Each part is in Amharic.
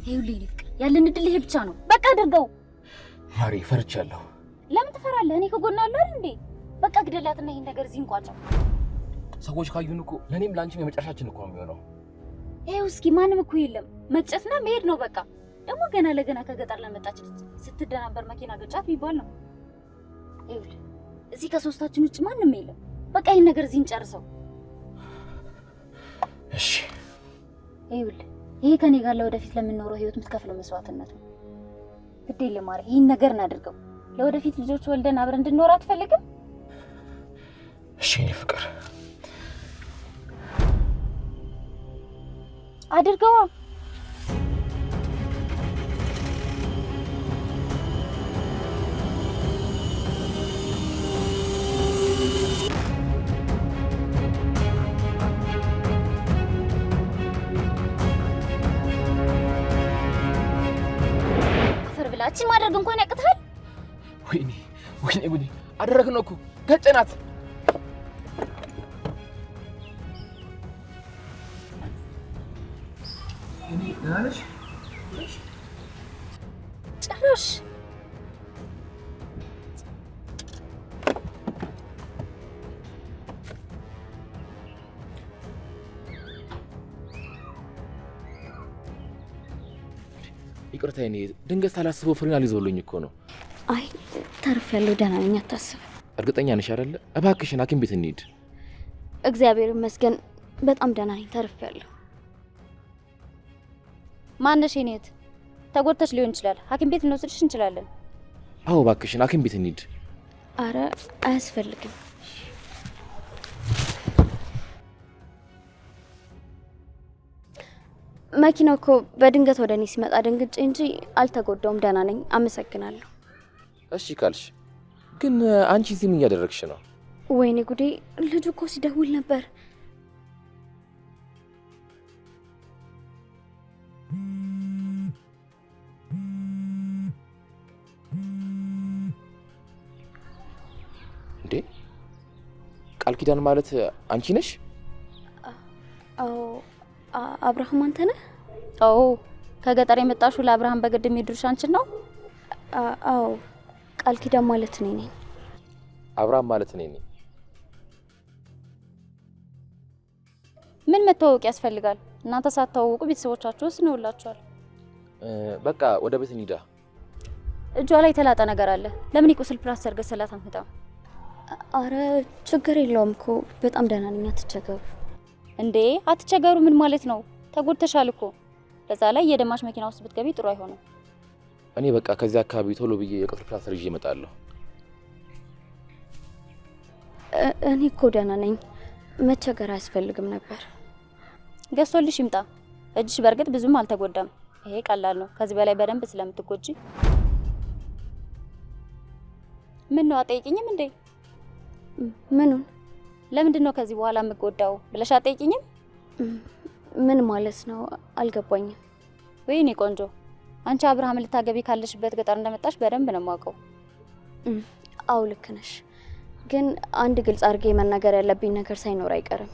ይኸውልህ ፍቅር ያለን እድል ይሄ ብቻ ነው። በቃ አድርገው። ማሪ ፈርቻለሁ። ለምን ትፈራለህ? እኔ ከጎና አለሁ አይደል እንዴ? በቃ ግደላትና ይሄን ነገር እዚህ እንቋጨው። ሰዎች ካዩን እኮ ለኔም ላንቺም የመጨረሻችን እኮ ነው የሚሆነው። ይኸው እስኪ ማንም እኮ የለም። መጨፍና መሄድ ነው በቃ። ደግሞ ገና ለገና ከገጠር ለመጣች ስትደናበር መኪና ገጫት ቢባል ነው። ይኸውልህ እዚህ ከሶስታችን ውጭ ማንም የለም። በቃ ይሄን ነገር እዚህ እንጨርሰው። እሺ ይኸውልህ ይሄ ከኔ ጋር ለወደፊት ለምንኖረው ህይወት የምትከፍለው መስዋዕትነት ነው። ግድ የለም ማሪ፣ ይሄን ነገር እናድርገው። ለወደፊት ልጆች ወልደን አብረን እንድንኖር አትፈልግም? እሺ እኔ ፍቅር አድርገዋ። አፈር ብላችን ማድረግ እንኳን ያቅታል። ወይኔ ጉዴ! አደረግነው እኮ ገጨናት። እኔ ናለሽ ጭራሽ ይቅርታ፣ እኔ ድንገት ሳላስበው ፍሬን አልይዘውልኝ እኮ ነው። አይ ተርፍ ያለው ደህና ነኝ፣ አታስብ። እርግጠኛ ነሽ አይደለ? እባክሽን ሐኪም ቤት እንሂድ። እግዚአብሔር ይመስገን በጣም ደህና ነኝ፣ ተርፍ ያለው። ማነሽ የኔት? ተጎድተሽ ሊሆን ይችላል፣ ሐኪም ቤት እንወስድሽ እንችላለን። አዎ እባክሽን ሐኪም ቤት እንሂድ። አረ አያስፈልግም። መኪናው እኮ በድንገት ወደኔ ሲመጣ ደንግጬ እንጂ አልተጎዳውም፣ ደህና ነኝ፣ አመሰግናለሁ። እሺ ካልሽ ግን አንቺ እዚህ ምን እያደረግሽ ነው? ወይኔ ጉዴ! ልጁ እኮ ሲደውል ነበር። እንዴ ቃል ኪዳን ማለት አንቺ ነሽ? አዎ አብርሃም አንተ ነህ? አዎ ከገጠር የመጣሽው ለአብርሃም በግድ የሚድርሽ አንቺን ነው? አዎ ቃል ኪዳን ማለት እኔ ነኝ። አብርሃም ማለት እኔ ነኝ። ምን መተዋወቅ ያስፈልጋል? እናንተ ሳትተዋወቁ ቤተሰቦቻችሁስ ነውላችኋል። በቃ ወደ ቤት እንሂዳ። እጇ ላይ የተላጠ ነገር አለ። ለምን ይቁስል ፕላስተር ገሰላት አንፈታም? አረ ችግር የለውም እኮ በጣም ደህና ነኝ፣ አትቸገሩ። እንዴ አትቸገሩ ምን ማለት ነው? ተጎድተሻል እኮ። በዛ ላይ የደማሽ መኪና ውስጥ ብትገቢ ጥሩ አይሆንም። እኔ በቃ ከዚህ አካባቢ ቶሎ ብዬ የቁስል ፕላስተር ይዤ እመጣለሁ። እኔ እኮ ደህና ነኝ፣ መቸገር አያስፈልግም ነበር። ገዝቶልሽ ይምጣ። እጅሽ በርግጥ ብዙም አልተጎዳም። ይሄ ቀላል ነው። ከዚህ በላይ በደንብ ስለምትጎጂ ምን ነው አጠይቂኝም እንዴ? ምኑን? ለምንድን ነው ከዚህ በኋላ የምጎዳው ብለሽ አጠይቂኝም? ምን ማለት ነው አልገባኝም። ወይኔ ቆንጆ፣ አንቺ አብርሃም ልታገቢ ካለሽበት ገጠር እንደመጣሽ በደንብ ነው የማውቀው። አው ልክ ነሽ፣ ግን አንድ ግልጽ አድርጌ መናገር ያለብኝ ነገር ሳይኖር አይቀርም።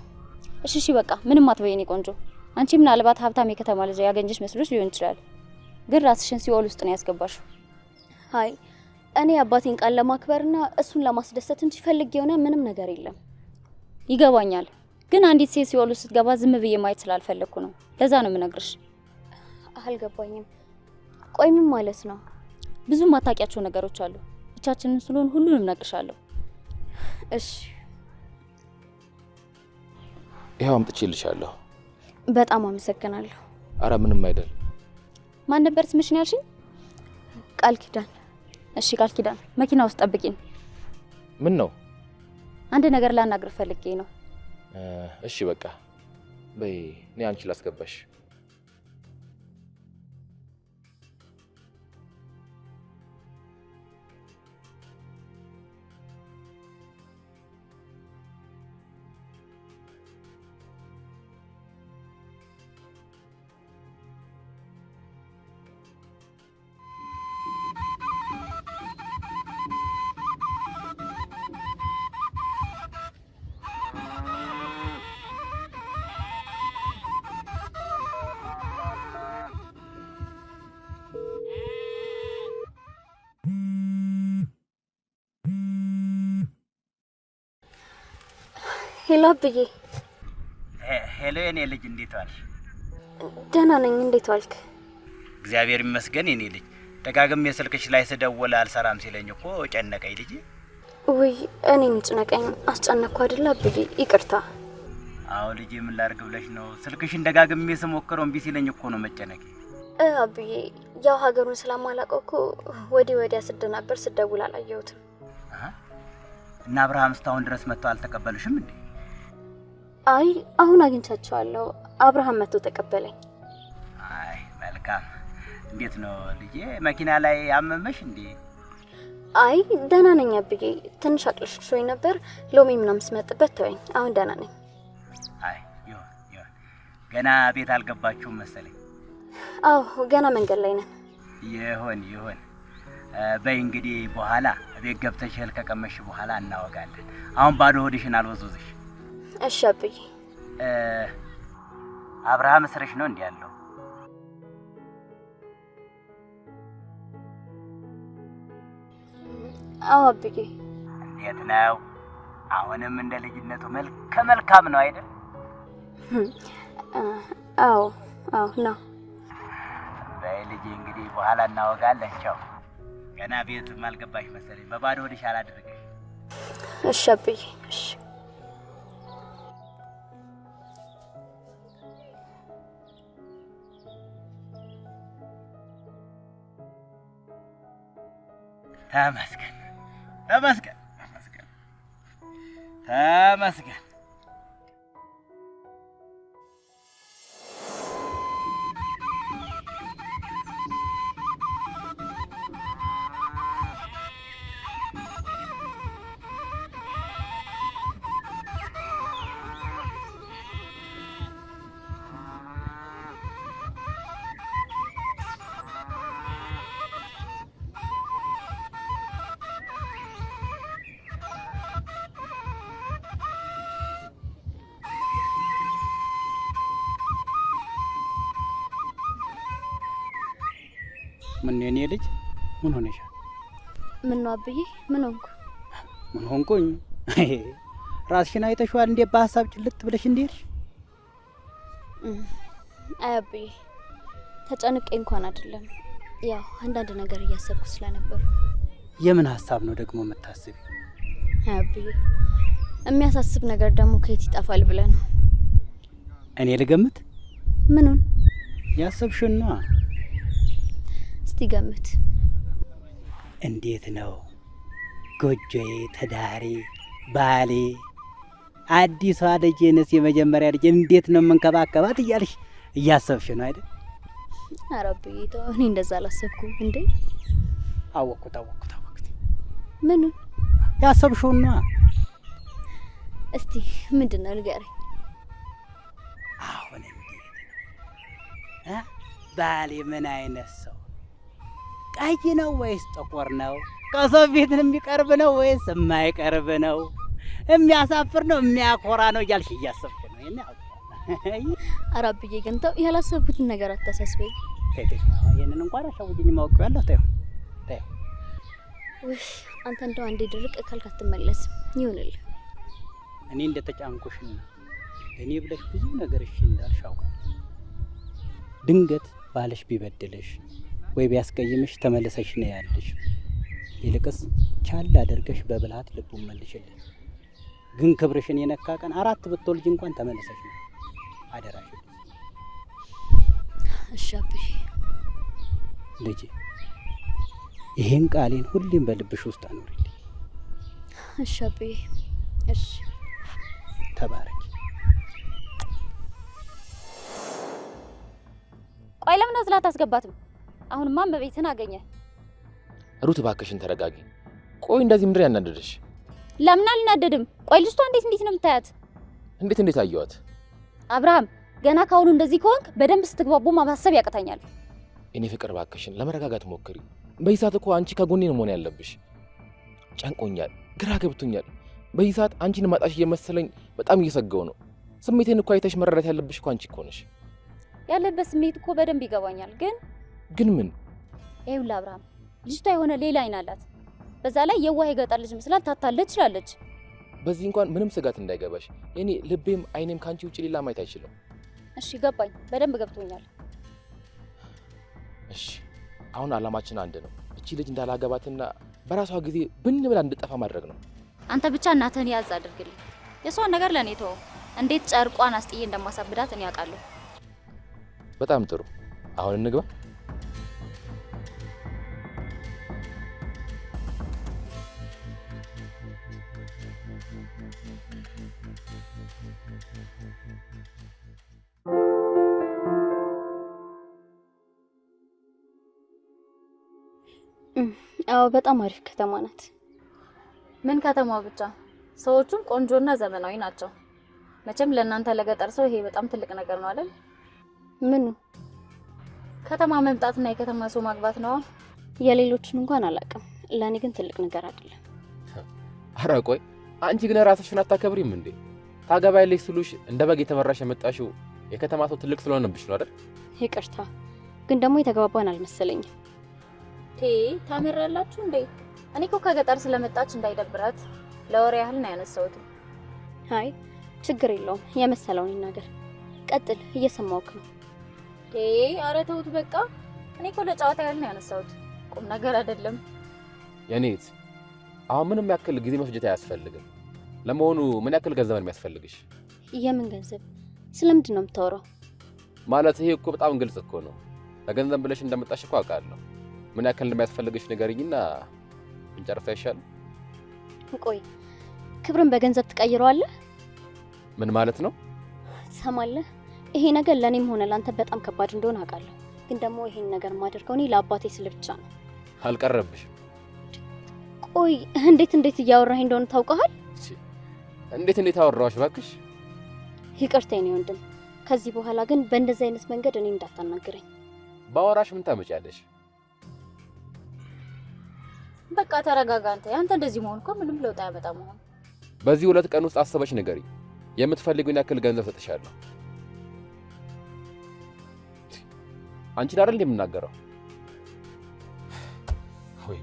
እሺ በቃ ምንም አትበይኝ ቆንጆ። አንቺ ምናልባት ሀብታም የከተማ ልጅ ያገኘሽ መስሎሽ ሊሆን ይችላል፣ ግን ራስሽን ሲኦል ውስጥ ነው ያስገባሽው። አይ እኔ አባቴን ቃል ለማክበርና እሱን ለማስደሰት እንጂ ፈልጌ የሆነ ምንም ነገር የለም። ይገባኛል፣ ግን አንዲት ሴት ሲኦል ውስጥ ስትገባ ዝም ብዬ ማየት ስላልፈለኩ ነው። ለዛ ነው የምነግርሽ። አልገባኝም። ቆይ ምን ማለት ነው? ብዙ ማታውቂያቸው ነገሮች አሉ። ብቻችንን ስለሆን ሁሉንም እነግርሻለሁ። እሺ ይሄው አምጥቼልሻለሁ። በጣም አመሰግናለሁ። አረ ምንም አይደል። ማን ነበር ስምሽን ያልሽኝ? ቃል ኪዳን። እሺ ቃል ኪዳን፣ መኪና ውስጥ ጠብቂኝ። ምን ነው? አንድ ነገር ላናግር ፈልጌ ነው። እሺ በቃ በይ፣ እኔ አንቺ ላስገባሽ። ሄሎ አብዬ። ሄሎ የኔ ልጅ እንዴት ዋልሽ? ደህና ነኝ። እንዴት ዋልክ? እግዚአብሔር ይመስገን የኔ ልጅ። ደጋግሜ ስልክሽ ላይ ስደውል አልሰራም ሲለኝ እኮ ጨነቀኝ ልጅ። ውይ እኔን ጭነቀኝ አስጨነቅኩ አይደል አብዬ? ይቅርታ። አዎ ልጅ ምን ላድርግ ብለሽ ነው? ስልክሽን ደጋግሜ ስሞክረው እምቢ ሲለኝ እኮ ነው መጨነቄ። አብዬ ያው ሀገሩን ስለማላውቀው እኮ ወዲያ ስድ ነበር፣ ስደውል አላየሁትም። እና አብርሃም እስካሁን ድረስ መጥተው አልተቀበሉሽም እንዴ? አይ አሁን አግኝቻቸዋለሁ። አብርሃም መጥቶ ተቀበለኝ። አይ መልካም። እንዴት ነው ልጄ? መኪና ላይ አመመሽ እንዴ? አይ ደህና ነኝ አብዬ። ትንሽ አቅልሽሾኝ ነበር፣ ሎሚ ምናምን ስመጥበት ተወኝ። አሁን ደህና ነኝ። አይ ይሁን። ገና ቤት አልገባችሁም መሰለኝ። አዎ ገና መንገድ ላይ ነን። ይሁን። በይ እንግዲህ በኋላ ቤት ገብተሽ እህል ከቀመሽ በኋላ እናወጋለን። አሁን ባዶ ሆድሽን አልወዝውዝሽ። እሺ አብዬ። አብርሃም እስርሽ ነው እንዴ ያለው? አዎ አብዬ። እንዴት ነው? አሁንም እንደ ልጅነቱ መልካም ነው አይደል? አዎ ነው። በይ ልጄ እንግዲህ በኋላ እናወጋለን። ቻው። ገና ቤት ማልገባሽ መሰለኝ። በባዶ ሆድሽ አላድርግሽ። እሺ አብዬ። እሺ ተመስገን። ምን የኔ ልጅ ምን ሆነሻል? ምን ነው አብዬ? ምን ሆንኩ? ምን ሆንኩኝ? ራስሽን አይተሽዋል እንዴ? በሐሳብ ጭልጥ ብለሽ እንዴሽ? አይ አብዬ ተጨንቄ እንኳን አይደለም፣ ያው አንዳንድ ነገር እያሰብኩ ስለነበር። የምን ሐሳብ ነው ደግሞ የምታስቢ? አይ አብዬ የሚያሳስብ ነገር ደግሞ ከየት ይጣፋል ብለህ ነው? እኔ ልገምት። ምኑን? ያሰብሽና እስቲ ገምት። እንዴት ነው ጎጆዬ፣ ትዳሬ፣ ባሌ፣ አዲሷ ልጄንስ የመጀመሪያ ልጅ እንዴት ነው መንከባከባት እያልሽ እያሰብሽ ነው አይደል? ኧረ አብዬ ተው፣ እኔ እንደዛ አላሰብኩም እንዴ። አወቅኩት። ምኑን? ያሰብሽውና። እስቲ ምንድነው ንገረኝ። አሁን እንዴት ነው ባሌ? ምን አይነት ሰው? ቀይ ነው ወይስ ጥቁር ነው? ከሰው ቤት የሚቀርብ ነው ወይስ የማይቀርብ ነው? የሚያሳፍር ነው የሚያኮራ ነው እያልሽ እያሰብሽ ነው? ኧረ አብዬ ግን ተው፣ ያላሰብኩትን ነገር አታሳስበኝ። ይህንን እንኳን አሻውጅኝ ማውቀዋለሁ። ተይው። ውይ አንተ እንደው አንዴ ድርቅ ካልክ አትመለስም። ይሁንልህ። እኔ እንደተጫንኩሽና እኔ ብለሽ ብዙ ነገር እሺ እንዳልሽ አውቃለሁ። ድንገት ባልሽ ቢበድልሽ ወይ ቢያስቀይምሽ ተመለሰሽ ነው ያለሽ። ይልቅስ ቻል አድርገሽ በብልሃት ልቡን መልሽልኝ። ግን ክብርሽን የነካ ቀን 4 ብትወልጂ እንኳን ተመለሰሽ ነው አደራሽ። እሺ አብዬ። ልጄ ይሄን ቃሌን ሁሌም በልብሽ ውስጥ አኖሪልኝ። እሺ አብዬ። እሺ ተባረኪ። ቆይ ለምን አዝላት አስገባትም? አሁንማ መቤትን አገኘ። ሩት እባክሽን ተረጋጊ። ቆይ እንደዚህ ምንድን ያናደደሽ? ለምን አልናደድም? ቆይ ልጅቷ እንዴት ነው የምታያት? እንዴት አየዋት? አብርሃም ገና ካሁኑ እንደዚህ ከሆንክ በደንብ ስትግባቡ ማሰብ ያቅተኛል። እኔ ፍቅር እባክሽን ለመረጋጋት ሞክሪ። በዚህ ሰዓት እኮ አንቺ ከጎኔ ነው መሆን ያለብሽ። ጨንቆኛል፣ ግራ ገብቶኛል። በዚህ ሰዓት አንቺን ማጣሽ እየመሰለኝ በጣም እየሰጋው ነው። ስሜቴን እኮ አይተሽ መረዳት ያለብሽ እኮ አንቺ እኮ ነሽ። ያለበት ስሜት እኮ በደንብ ይገባኛል። ግን ምን? ይኸውልህ አብርሃም ልጅቷ የሆነ ሌላ አይን አላት። በዛ ላይ የዋህ የገጠር ልጅ መስላል ታታለች ትላለች። በዚህ እንኳን ምንም ስጋት እንዳይገባሽ። እኔ ልቤም አይኔም ካንቺ ውጪ ሌላ ማየት አይችልም። እሺ ገባኝ፣ በደንብ ገብቶኛል። እሺ አሁን አላማችን አንድ ነው። እቺ ልጅ እንዳላገባትና በራሷ ጊዜ ብን ብላ እንድጠፋ ማድረግ ነው። አንተ ብቻ እናትህን ያዝ አድርግልኝ። የሷን ነገር ለኔ ተው። እንዴት ጨርቋን አስጥዬ እንደማሳብዳት እኔ አውቃለሁ። በጣም ጥሩ። አሁን እንግባ። አዎ በጣም አሪፍ ከተማ ናት። ምን ከተማው ብቻ፣ ሰዎቹም ቆንጆና ዘመናዊ ናቸው። መቼም ለእናንተ ለገጠር ሰው ይሄ በጣም ትልቅ ነገር ነው አይደል? ምኑ? ከተማ መምጣትና የከተማ ሰው ማግባት ነው። የሌሎችን እንኳን አላውቅም፣ ለኔ ግን ትልቅ ነገር አይደለም። ኧረ ቆይ አንቺ ግን ራስሽን አታከብሪም እንዴ? ታገባያለሽ ስሉሽ እንደ በግ የተመራሽ የመጣሽው የከተማ ሰው ትልቅ ስለሆነብሽ ነው አይደል? ይቅርታ፣ ግን ደግሞ የተግባባን አልመሰለኝም። ታመራላችሁ እንዴ? እኔ እኮ ከገጠር ስለመጣች እንዳይደብራት ለወሬ ያህል ነው ያነሳሁት። አይ ችግር የለውም፣ የመሰለውን ይናገር። ቀጥል፣ እየሰማሁህ ነው። ኧረ ተውት በቃ። እኔ እኮ ለጨዋታ ያህል ነው ያነሳሁት፣ ቁም ነገር አይደለም። የኔት አሁን ምንም ያክል ጊዜ መፍጀት አያስፈልግም። ለመሆኑ ምን ያክል ገንዘብ ነው የሚያስፈልግሽ? የምን ገንዘብ? ስለምንድን ነው የምታወራው? ማለት ይሄ እኮ በጣም ግልጽ እኮ ነው። ለገንዘብ ብለሽ እንደመጣሽ እኮ አውቃለሁ። ምን ያክል እንደሚያስፈልግሽ ንገሪኝና እንጨርሳ ይሻል። ቆይ ክብርን በገንዘብ ትቀይረዋለህ? ምን ማለት ነው? ትሰማለህ? ይሄ ነገር ለኔም ሆነ ላንተ በጣም ከባድ እንደሆነ አውቃለሁ። ግን ደግሞ ይሄን ነገር ማደርገው እኔ ለአባቴ ስል ብቻ ነው። አልቀረብሽም። ቆይ እንዴት እያወራህ እንደሆነ ታውቀሃል? እንዴት አወራሽ እባክሽ? ይቅርታ የኔ ወንድም። ከዚህ በኋላ ግን በእንደዚህ አይነት መንገድ እኔ እንዳታናግረኝ። ባወራሽ ምን ታመጫለሽ? በቃ ተረጋጋ አንተ። ያንተ እንደዚህ መሆን እኮ ምንም ለውጥ አያመጣም። በዚህ 2 ቀን ውስጥ አስበሽ ንገሪ። የምትፈልጊውን ያክል ገንዘብ ሰጥሻለሁ። አንቺን አይደል እንደምናገረው? ወይ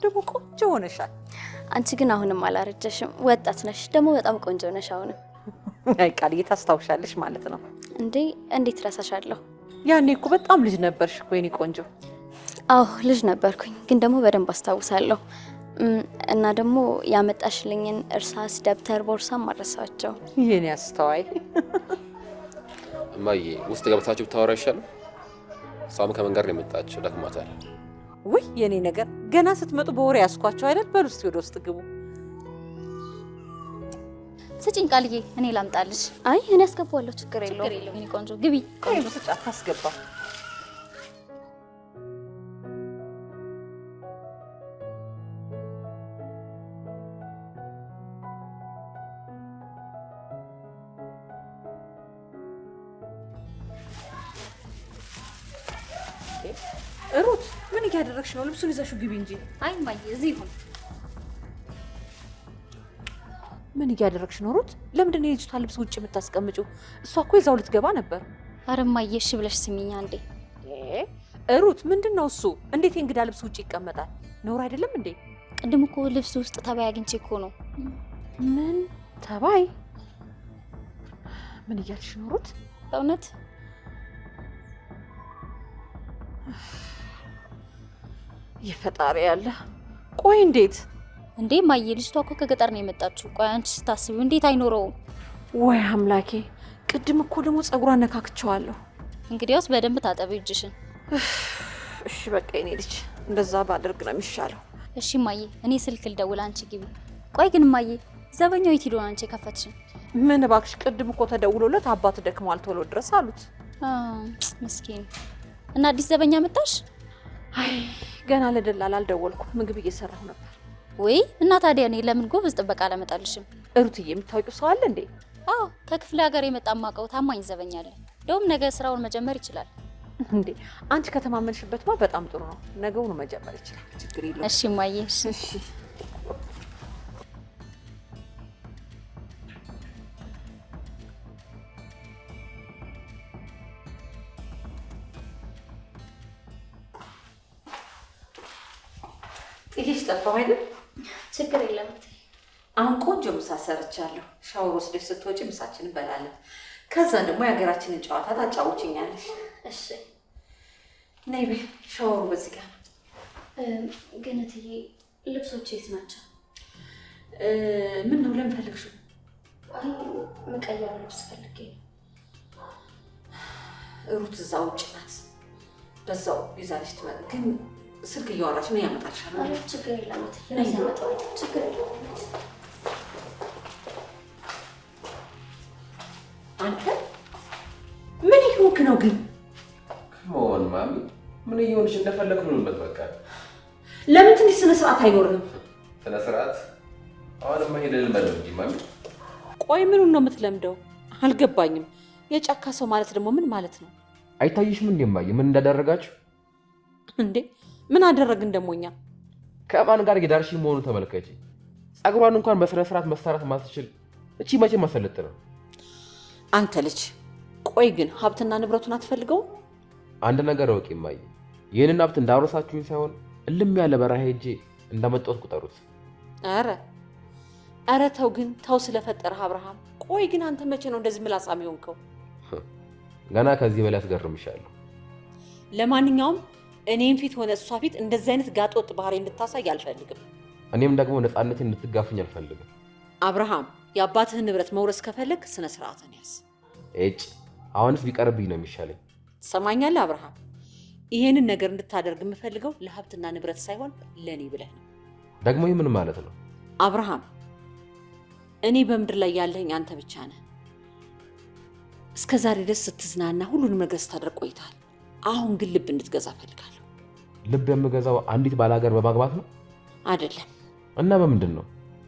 ደግሞ ቆንጆ ሆነሻል። አንቺ ግን አሁንም አላረጀሽም፣ ወጣት ነሽ። ደግሞ በጣም ቆንጆ ነሽ አሁንም። አይ ቃልዬ ታስታውሻለሽ ማለት ነው እንዴ? እንዴት ረሳሻለሁ? ያኔ እኮ በጣም ልጅ ነበርሽ እኮ የኔ ቆንጆ። አዎ ልጅ ነበርኩኝ፣ ግን ደግሞ በደንብ አስታውሳለሁ። እና ደግሞ ያመጣሽልኝን እርሳስ፣ ደብተር፣ ቦርሳም አረሳቸው። የኔ አስተዋይ እማዬ፣ ውስጥ ገብታችሁ ብታወራ ይሻላል። እሷም ከመንገር ነው የመጣችው፣ ደክሟታል። ውይ የኔ ነገር ገና ስትመጡ በወሬ ያስኳቸው አይደል? በሉ እስቲ ወደ ውስጥ ግቡ። ስጪኝ ቃልዬ፣ እኔ ላምጣልሽ። አይ እኔ አስገባዋለሁ፣ ችግር የለውም። እኔ ቆንጆ ግቢ። ቆንጆ ስጫት ታስገባ። ሩት ምን እያደረግሽ ነው? ልብሱን ይዘሽው ግቢ እንጂ። አይ እማዬ እዚህ ይሁን። ምን እያደረግሽ ነው ሩት? ለምንድን ነው የልጅቷን ልብስ ውጭ የምታስቀምጪው? እሷ እኮ ይዛው ልትገባ ነበር። ኧረ እማዬ እሺ ብለሽ ስሚኝ አንዴ። ሩት ምንድን ነው እሱ? እንዴት የእንግዳ ልብስ ውጭ ይቀመጣል? ነውር አይደለም እንዴ? ቅድም እኮ ልብስ ውስጥ ተባይ አግኝቼ እኮ ነው። ምን ተባይ? ምን እያልሽ ነው ሩት? በእውነት የፈጣሪ ያለ። ቆይ እንዴት እንዴ እማዬ፣ ልጅቷ እኮ ከገጠር ነው የመጣችው። ቆይ አንቺ ስታስቢው እንዴት አይኖረውም? ወይ አምላኬ፣ ቅድም እኮ ደግሞ ጸጉሯን ነካክቸዋለሁ። እንግዲያውስ በደንብ ታጠቢ እጅሽን። እሺ በቃ የኔ ልጅ እንደዛ ባደርግ ነው የሚሻለው። እሺ እማዬ፣ እኔ ስልክ ልደውል፣ አንቺ ግቢ። ቆይ ግን እማዬ፣ ዘበኛው የት ሄዶ አንቺ ከፈትሽን? ምን እባክሽ ቅድም እኮ ተደውሎለት አባት ደክሟል ቶሎ ድረስ አሉት። ምስኪን። እና አዲስ ዘበኛ መጣሽ? አይ ገና ለደላላ አልደወልኩም፣ ምግብ እየሰራሁ ነበር። ወይ እና ታዲያ እኔ ለምን ጎበዝ ጥበቃ አላመጣልሽም? ሩትዬ የምታውቂው ሰው አለ እንዴ? አዎ ከክፍለ ሀገር የመጣ ማቀው ታማኝ ዘበኛ አለ። እንደውም ነገ ስራውን መጀመር ይችላል። እንዴ አንቺ ከተማመንሽበትማ በጣም ጥሩ ነው። ነገውኑ መጀመር ይችላል። ችግር የለውም። እሺ ማየ። እሺ ጥቂት ጠፋው አይደል? ችግር የለም። አሁን ቆንጆ ምሳ ሰርቻለሁ። ሻወር ወስደሽ ስትወጪ ምሳችንን እንበላለን። ከዛ ደግሞ የሀገራችንን ጨዋታ ታጫውችኛለሽ። እሺ ነይ በይ። ሻወሩ በዚህ ጋር ነው። ግን እትዬ ልብሶች የት ናቸው? ምን ነው ለምን ፈልግሽው? አይ መቀየር ልብስ ፈልጌ ነው። ሩት እዛ ውጭ ናት። በዛው ይዛለሽ ትመጣ። ግን ስልክ እያወራች ነው ያመጣልሻል። አረ ችግር የለም እትዬ። ለሰመጣው ችግር የለም። አንተ ምን ይሁንክ ነው ግን? ከመሆን ማሚ ምን ይሁንሽ እንደፈለኩ ነው። በቃ ለምን ትንሽ ስነ ስርዓት አይኖርም? ስነ ስርዓት አሁንማ ሄደን ልመደው እንጂ ማሚ። ቆይ ምኑን ነው የምትለምደው? አልገባኝም። የጫካ ሰው ማለት ደግሞ ምን ማለት ነው? አይታይሽም እንዴ ማየ ምን እንዳደረጋችሁ? እንዴ ምን አደረግን ደሞኛ? ከማን ጋር የዳርሽ መሆኑ ተመልከቺ። ጸጉሯን እንኳን በስነ ስርዓት መሰራት ማትችል እቺ መቼ ማሰለጥ ነው? አንተ ልጅ ቆይ ግን ሀብትና ንብረቱን አትፈልገው? አንድ ነገር ወቂ ማየ፣ ይሄንን ሀብት እንዳወረሳችሁኝ ሳይሆን እልም ያለ በረሃ ሄጄ እንዳመጣሁት ቁጠሩት። አረ ተው ግን ተው ስለፈጠረህ አብርሃም። ቆይ ግን አንተ መቼ ነው እንደዚህ ምላሳም የሆንከው? ገና ከዚህ በላይ አስገርምሻለሁ። ለማንኛውም እኔም ፊት ሆነ እሷ ፊት እንደዚህ አይነት ጋጦጥ ባህሪ እንድታሳይ አልፈልግም። እኔም ደግሞ ነፃነቴን እንድትጋፍኝ አልፈልግም። አብርሃም የአባትህን ንብረት መውረስ ከፈለግ ስነ ስርዓትን ያዝ። እጭ አሁንስ ቢቀርብኝ ነው የሚሻለኝ። ትሰማኛለህ አብርሃም? ይሄንን ነገር እንድታደርግ የምፈልገው ለሀብትና ንብረት ሳይሆን ለኔ ብለህ ነው። ደግሞ ይህ ምን ማለት ነው? አብርሃም እኔ በምድር ላይ ያለኝ አንተ ብቻ ነህ። እስከዛሬ ድረስ ስትዝናና ሁሉንም ነገር ስታደርግ ቆይተሃል። አሁን ግን ልብ እንድትገዛ ፈልጋለሁ። ልብ የምገዛው አንዲት ባላገር በማግባት ነው? አይደለም። እና በምንድን ነው?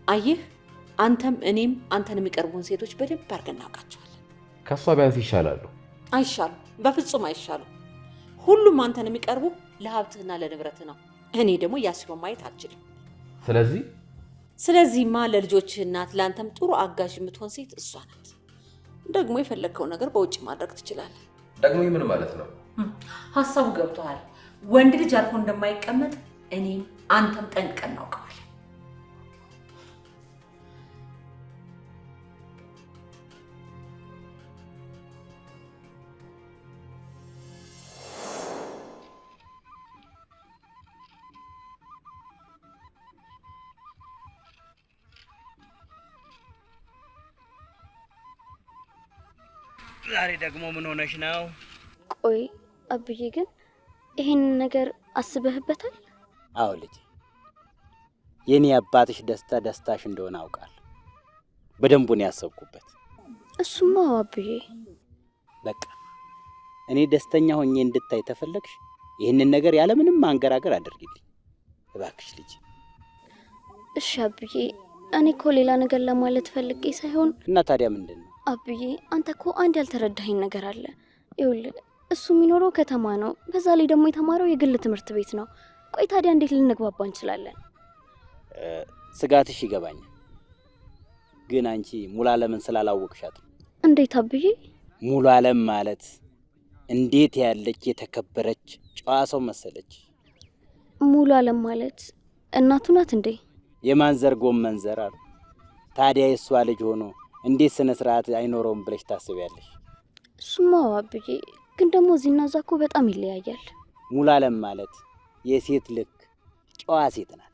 አየህ አንተም እኔም አንተን የሚቀርቡን ሴቶች በደንብ አድርገን እናውቃቸዋለን። ከሷ ቢያንስ ይሻላሉ? አይሻሉም፣ በፍጹም አይሻሉም። ሁሉም አንተን የሚቀርቡ ለሀብትህና ለንብረትህ ነው። እኔ ደግሞ ያ ሲሆን ማየት አልችልም። ስለዚህማ ለልጆችህ እናት ለአንተም ጥሩ አጋዥ የምትሆን ሴት እሷ ናት። ደግሞ የፈለግከው ነገር በውጭ ማድረግ ትችላለህ። ደግሞ ምን ማለት ነው? ሀሳቡ ገብቶሃል? ወንድ ልጅ አልፎ እንደማይቀመጥ እኔም አንተም ጠንቅቀን እናውቀዋለን። ዛሬ ደግሞ ምን ሆነሽ ነው? ቆይ አብዬ ግን ይሄንን ነገር አስበህበታል? አዎ ልጅ፣ የኔ አባትሽ ደስታ ደስታሽ እንደሆነ አውቃለሁ። በደንቡ ነው ያሰብኩበት። እሱማ አብዬ በቃ እኔ ደስተኛ ሆኜ እንድታይ ተፈለግሽ ይሄንን ነገር ያለምንም ማንገራገር አድርጊልኝ እባክሽ ልጅ። እሺ አብዬ፣ እኔ እኮ ሌላ ነገር ለማለት ፈልጌ ሳይሆን። እና ታዲያ ምንድን ነው? አብዬ አንተ እኮ አንድ ያልተረዳኸኝ ነገር አለ። ይኸውልህ እሱ የሚኖረው ከተማ ነው፣ በዛ ላይ ደግሞ የተማረው የግል ትምህርት ቤት ነው። ቆይ ታዲያ እንዴት ልንግባባ እንችላለን? ስጋትሽ ይገባኛል፣ ግን አንቺ ሙሉ ዓለምን ስላላወቅሻት ነው። እንዴት አብዬ? ሙሉ ዓለም ማለት እንዴት ያለች የተከበረች ጨዋ ሰው መሰለች። ሙሉ ዓለም ማለት እናቱ ናት እንዴ? የማንዘር ጎመንዘር አሉ። ታዲያ የሷ ልጅ ሆኖ እንዴት ስነ ስርዓት አይኖረውም ብለሽ ታስቢያለሽ? እሱማ አብዬ፣ ግን ደግሞ እዚህና እዛ እኮ በጣም ይለያያል። ሙሉ ዓለም ማለት የሴት ልክ ጨዋ ሴት ናት።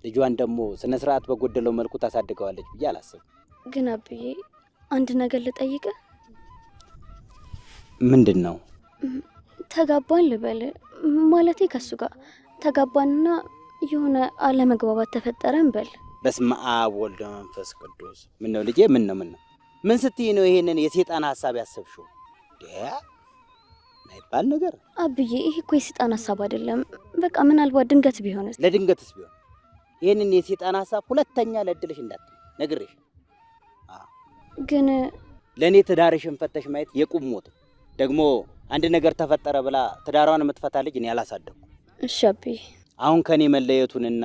ልጇን ደግሞ ስነ ስርዓት በጎደለው መልኩ ታሳድገዋለች ብዬ አላስብም። ግን አብዬ አንድ ነገር ልጠይቅህ። ምንድን ነው? ተጋባን ልበል፣ ማለቴ ከሱ ጋር ተጋባንና የሆነ አለመግባባት ተፈጠረ እንበል። በስመ አብ ወልድ መንፈስ ቅዱስ። ምን ነው ልጄ? ምን ነው ምን ስትይ ነው ይሄንን የሰይጣን ሐሳብ ያሰብሽው? ማይባል ነገር አብዬ፣ ይሄ እኮ የሰይጣን ሐሳብ አይደለም። በቃ ምናልባት ድንገት ቢሆንስ? ለድንገትስ ቢሆን ይሄንን የሰይጣን ሐሳብ ሁለተኛ ለድልሽ እንዳትይ ነግሬሽ። ግን ለኔ ትዳርሽን ፈተሽ ማየት የቁም ሞት። ደግሞ አንድ ነገር ተፈጠረ ብላ ትዳሯን የምትፈታ ልጅ እኔ አላሳደኩም። እሺ አብዬ። አሁን ከኔ መለየቱንና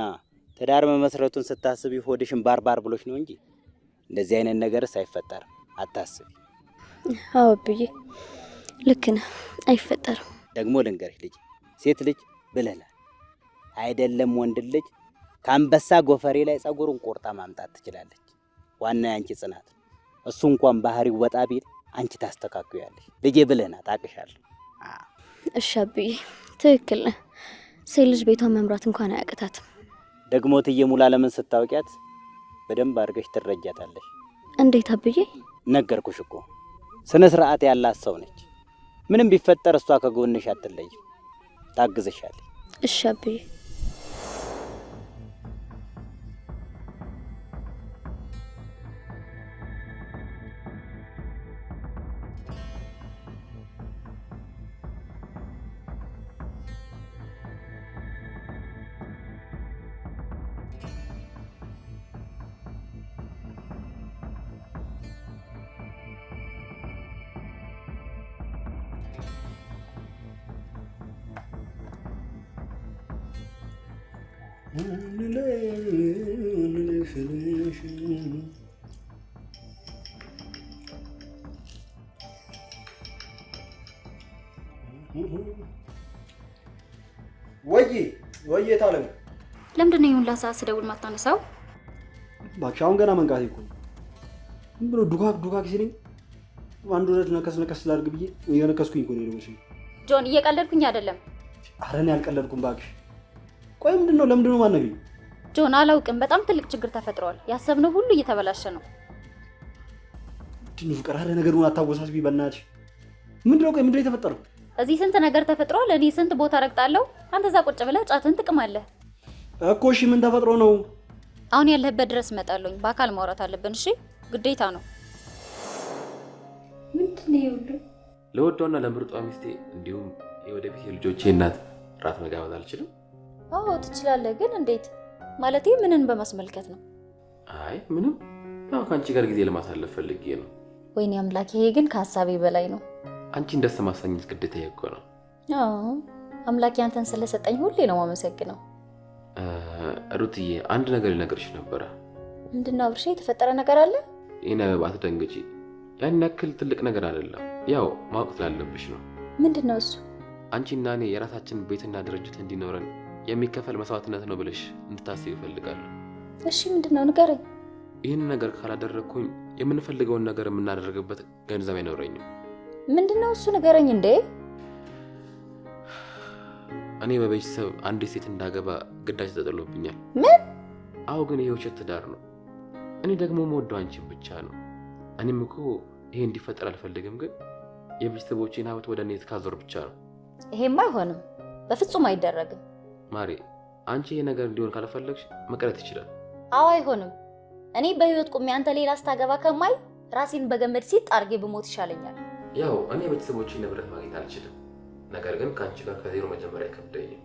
ትዳር መመስረቱን ስታስቢ ሆድሽን ባርባር ብሎሽ ነው እንጂ እንደዚህ አይነት ነገርስ አይፈጠርም። አታስቢ። አዎ አብዬ ልክ ነህ፣ አይፈጠርም። ደግሞ ልንገርሽ ልጅ፣ ሴት ልጅ ብለናል አይደለም ወንድ ልጅ ከአንበሳ ጎፈሬ ላይ ጸጉሩን ቆርጣ ማምጣት ትችላለች። ዋና ያንቺ ጽናት። እሱ እንኳን ባህሪው ወጣ ቢል አንቺ ታስተካክያለሽ። ልጄ ብለናል፣ ታቅሻለሁ። እሺ አብዬ ትክክል ነህ። ሴት ልጅ ቤቷን መምራት እንኳን አያቅታትም። ደግሞ እትዬ ሙሉዓለምን ስታውቂያት በደንብ አድርገሽ ትረጃታለሽ። እንዴት አብዬ? ነገርኩሽ እኮ ስነ ስርዓት ያላት ሰው ነች። ምንም ቢፈጠር እሷ ከጎንሽ አትለይም፣ ታግዝሻለች። እሺ አብዬ። ወይ ታለም ለምንድን ነው ይሁን ላሳ ስደውል ማታነሳው? እባክሽ አሁን ገና መንቃቴ እኮ ምን ብሎ ዱካክ ሲለኝ አንድ ወረት ነከስ ላድርግ ብዬ እየነከስኩኝ እኮ ነው የደወልሽ። ጆን እየቀለድኩኝ አይደለም። ኧረ እኔ አልቀለድኩም እባክሽ። ቆይ ምንድነው? ለምንድነው ማነግኝ? ጆን አላውቅም፣ በጣም ትልቅ ችግር ተፈጥሯል። ያሰብነው ሁሉ እየተበላሸ ነው። ምንድነው ፍቅር? ኧረ ነገሩን አታወሳስቢ በእናትሽ። ምንድነው? ቆይ ምንድነው የተፈጠረው? እዚህ ስንት ነገር ተፈጥሯል። እኔ ስንት ቦታ ረግጣለሁ። አንተ እዛ ቁጭ ብለህ ጫትን ትቅማለህ እኮ። እሺ ምን ተፈጥሮ ነው? አሁን ያለህበት ድረስ እመጣለሁኝ። በአካል ማውራት አለብን። እሺ ግዴታ ነው። ምንድነው ይሁሉ? ለወዷና ለምርጧ ሚስቴ እንዲሁም የወደፊት የልጆቼ እናት ራት መጋበዝ አልችልም? አዎ ትችላለህ። ግን እንዴት? ማለቴ ምንን በማስመልከት ነው? አይ ምንም፣ ያው ከአንቺ ጋር ጊዜ ለማሳለፍ ፈልጌ ነው። ወይኔ አምላኬ፣ ይሄ ግን ከሀሳቤ በላይ ነው። አንቺን ደስ ማሰኘት ግዴታ እኮ ነው። አዎ አምላኬ አንተን ስለሰጠኝ ሁሌ ነው የማመሰግነው። ሩትዬ አንድ ነገር ልነግርሽ ነበረ። ምንድነው አብርሽ? የተፈጠረ ነገር አለ? ይሄን አትደንግጪ። ያን ያክል ትልቅ ነገር አይደለም። ያው ማወቅ ስላለብሽ ነው። ምንድነው እሱ? አንቺና እኔ የራሳችን ቤትና ድርጅት እንዲኖረን የሚከፈል መስዋዕትነት ነው ብለሽ እንድታስቢ እፈልጋለሁ። እሺ ምንድነው? ንገረኝ። ይህን ነገር ካላደረግኩኝ የምንፈልገውን ነገር የምናደርግበት ገንዘብ አይኖረኝም። ምንድነው እሱ? ንገረኝ እንዴ። እኔ በቤተሰብ አንዲት ሴት እንዳገባ ግዳጅ ተጥሎብኛል። ምን? አዎ ግን ይሄ ውሸት ትዳር ነው። እኔ ደግሞ የምወደው አንቺን ብቻ ነው። እኔም እኮ ይሄ እንዲፈጠር አልፈልግም፣ ግን የቤተሰቦቼን ሀብት ወደ እኔ ካዞር ብቻ ነው። ይሄማ አይሆንም፣ በፍጹም አይደረግም። ማሬ አንቺ ይሄ ነገር እንዲሆን ካልፈለግሽ መቅረት ይችላል። አዎ አይሆንም። እኔ በህይወት ቁሜ አንተ ሌላ ስታገባ ከማይ ራሴን በገመድ ሲጥ አርጌ ብሞት ይሻለኛል። ያው እኔ ቤተሰቦቼን ንብረት ማግኘት አልችልም፣ ነገር ግን ከአንቺ ጋር ከዜሮ መጀመሪያ አይከብደኝም።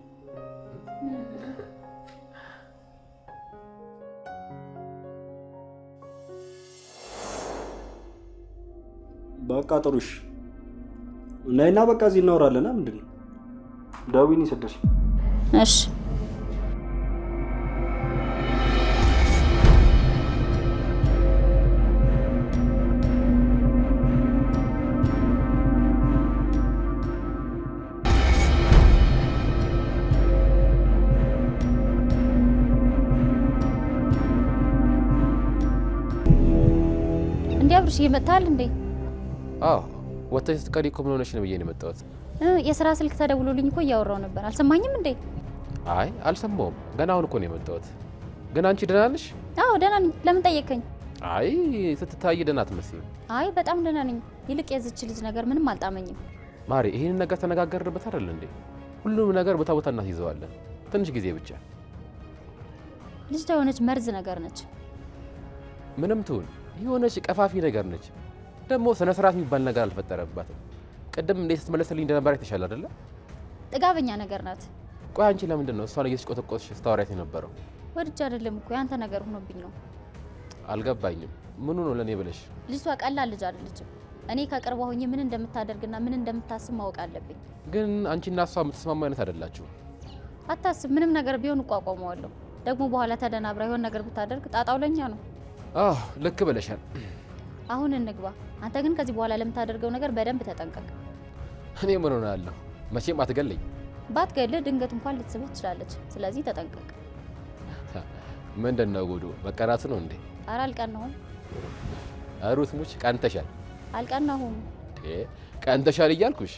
በቃ ጥሩሽ ነይና በቃ እዚህ እናወራለና። ምንድነው ዳዊን ይሰደሽ? እሺ እንዴ አብርሽ ይመጣል እንዴ? አዎ ወጥተሽ ስትቀሪ እኮ ምን ሆነሽ ነው ብዬ ነው የመጣሁት። የሥራ ስልክ ተደውሎልኝ እኮ እያወራው ነበር። አልሰማኝም እንዴ? አይ አልሰማሁም፣ ገና አሁን እኮ ነው የመጣሁት። ግን አንቺ ደህና ነሽ? አዎ ደህና ነኝ። ለምን ጠየቀኝ? አይ ስትታይ ደህና አትመስይም። አይ በጣም ደህና ነኝ። ይልቅ የዚች ልጅ ነገር ምንም አልጣመኝም። ማሪ ይሄንን ነገር ተነጋገርንበት አይደል እንዴ? ሁሉም ነገር ቦታ እናስይዘዋለን። ትንሽ ጊዜ ብቻ። ልጅቷ የሆነች መርዝ ነገር ነች። ምንም ትሁን የሆነች ቀፋፊ ነገር ነች። ደግሞ ስነ ስርዓት የሚባል ነገር አልፈጠረባትም። ቅድም እንዴት ስትመለስልኝ እንደነበር አይተሻል አይደለ? ጥጋበኛ ነገር ናት። ቆይ አንቺ ለምንድን ነው እሷን እየተሽቆጠቆጥሽ ስታወሪያት የነበረው? ወድጄ አይደለም እኮ ያንተ ነገር ሆኖብኝ ነው። አልገባኝም። ምኑ ነው ለኔ ብለሽ? ልጅቷ ቀላል ልጅ አይደለችም። እኔ ከቅርቧ ሆኜ ምን እንደምታደርግና ምን እንደምታስብ ማወቅ አለብኝ። ግን አንቺና እሷ የምትስማሙ አይነት አይደላችሁ። አታስብ፣ ምንም ነገር ቢሆን እቋቋመዋለሁ። ደግሞ በኋላ ተደናብራ የሆነ ነገር ብታደርግ ጣጣው ለኛ ነው። አዎ ልክ ብለሻል። አሁን እንግባ። አንተ ግን ከዚህ በኋላ ለምታደርገው ነገር በደንብ ተጠንቀቅ። እኔ ምን ሆናለሁ? መቼም አትገለኝ። ባትገልህ ድንገት እንኳን ልትስብህ ትችላለች። ስለዚህ ተጠንቀቅ። ምንድን ነው ጉዱ? መቀናት ነው እንዴ? ኧረ አልቀናሁም። ሩት ሙች ቀንተሻል። አልቀናሁም። ቀንተሻል እያልኩሽ።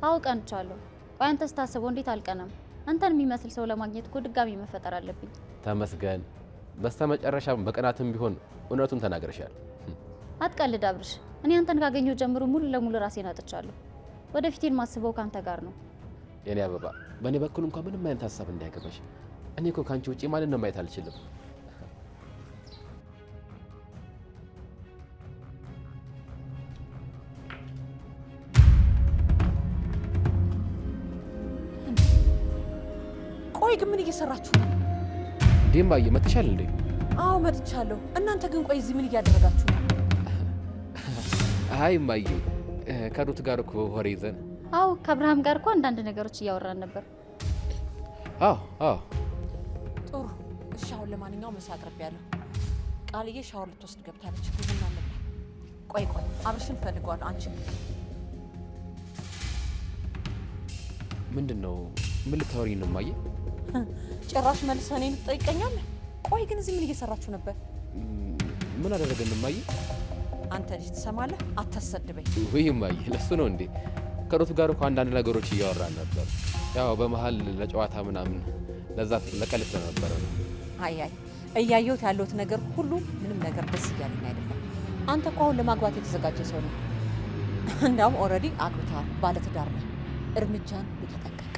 አዎ ቀንቻለሁ። ቆይ አንተ ስታስበው እንዴት አልቀናም? አንተን የሚመስል ሰው ለማግኘት እኮ ድጋሚ መፈጠር አለብኝ። ተመስገን። በስተመጨረሻም በቀናትም ቢሆን እውነቱን ተናግረሻል። አትቀልድ አብርሽ። እኔ አንተን ካገኘው ጀምሮ ሙሉ ለሙሉ ራሴን አጥቻለሁ። ወደፊቴን ማስበው ካንተ ጋር ነው። የኔ አበባ፣ በእኔ በኩል እንኳን ምንም አይነት ሀሳብ እንዳይገባሽ። እኔ እኮ ካንቺ ውጪ ማንንም ማየት አልችልም። ቆይ ግን ምን እየሰራችሁ ነው? ዴምባዬ መጥቻል እንዴ? አዎ መጥቻለሁ። እናንተ ግን ቆይ እዚህ ምን እያደረጋችሁ ነው? አይ እማዬ ከሩት ጋር እኮ ወሬ ይዘን። አዎ ከአብርሃም ጋር እኮ አንዳንድ ነገሮች እያወራን ነበር። አዎ ጥሩ እሺ። አሁን ለማንኛውም ምሳ አቅርቤያለሁ። ቃልዬ ሻወር ልትወስድ ገብታለች። ግቡና እንብላ። ቆይ አብርሽን ፈልገዋለሁ። አንቺ ምንድን ነው? ምን ልታወሪኝ ነው እማዬ? ጭራሽ መልሰህ እኔን ትጠይቀኛለህ? ቆይ ግን እዚህ ምን እየሰራችሁ ነበር? ምን አደረገን እማዬ? አንተ ልጅ ትሰማለህ? አታሰድበኝ። ወይ እማዬ ለሱ ነው እንዴ? ከሩት ጋር እኮ አንዳንድ ነገሮች እያወራን ነበር። ያው በመሀል ለጨዋታ ምናምን ለዛ ለቀልድ ነበረ ነው። አይ እያየሁት ያለሁት ነገር ሁሉ ምንም ነገር ደስ እያለኝ አይደለም። አንተ እኮ አሁን ለማግባት የተዘጋጀ ሰው ነው። እንዳውም ኦልሬዲ አግብተሃል፣ ባለትዳር ነህ። እርምጃን ሁሉ ተጠንቀቅ።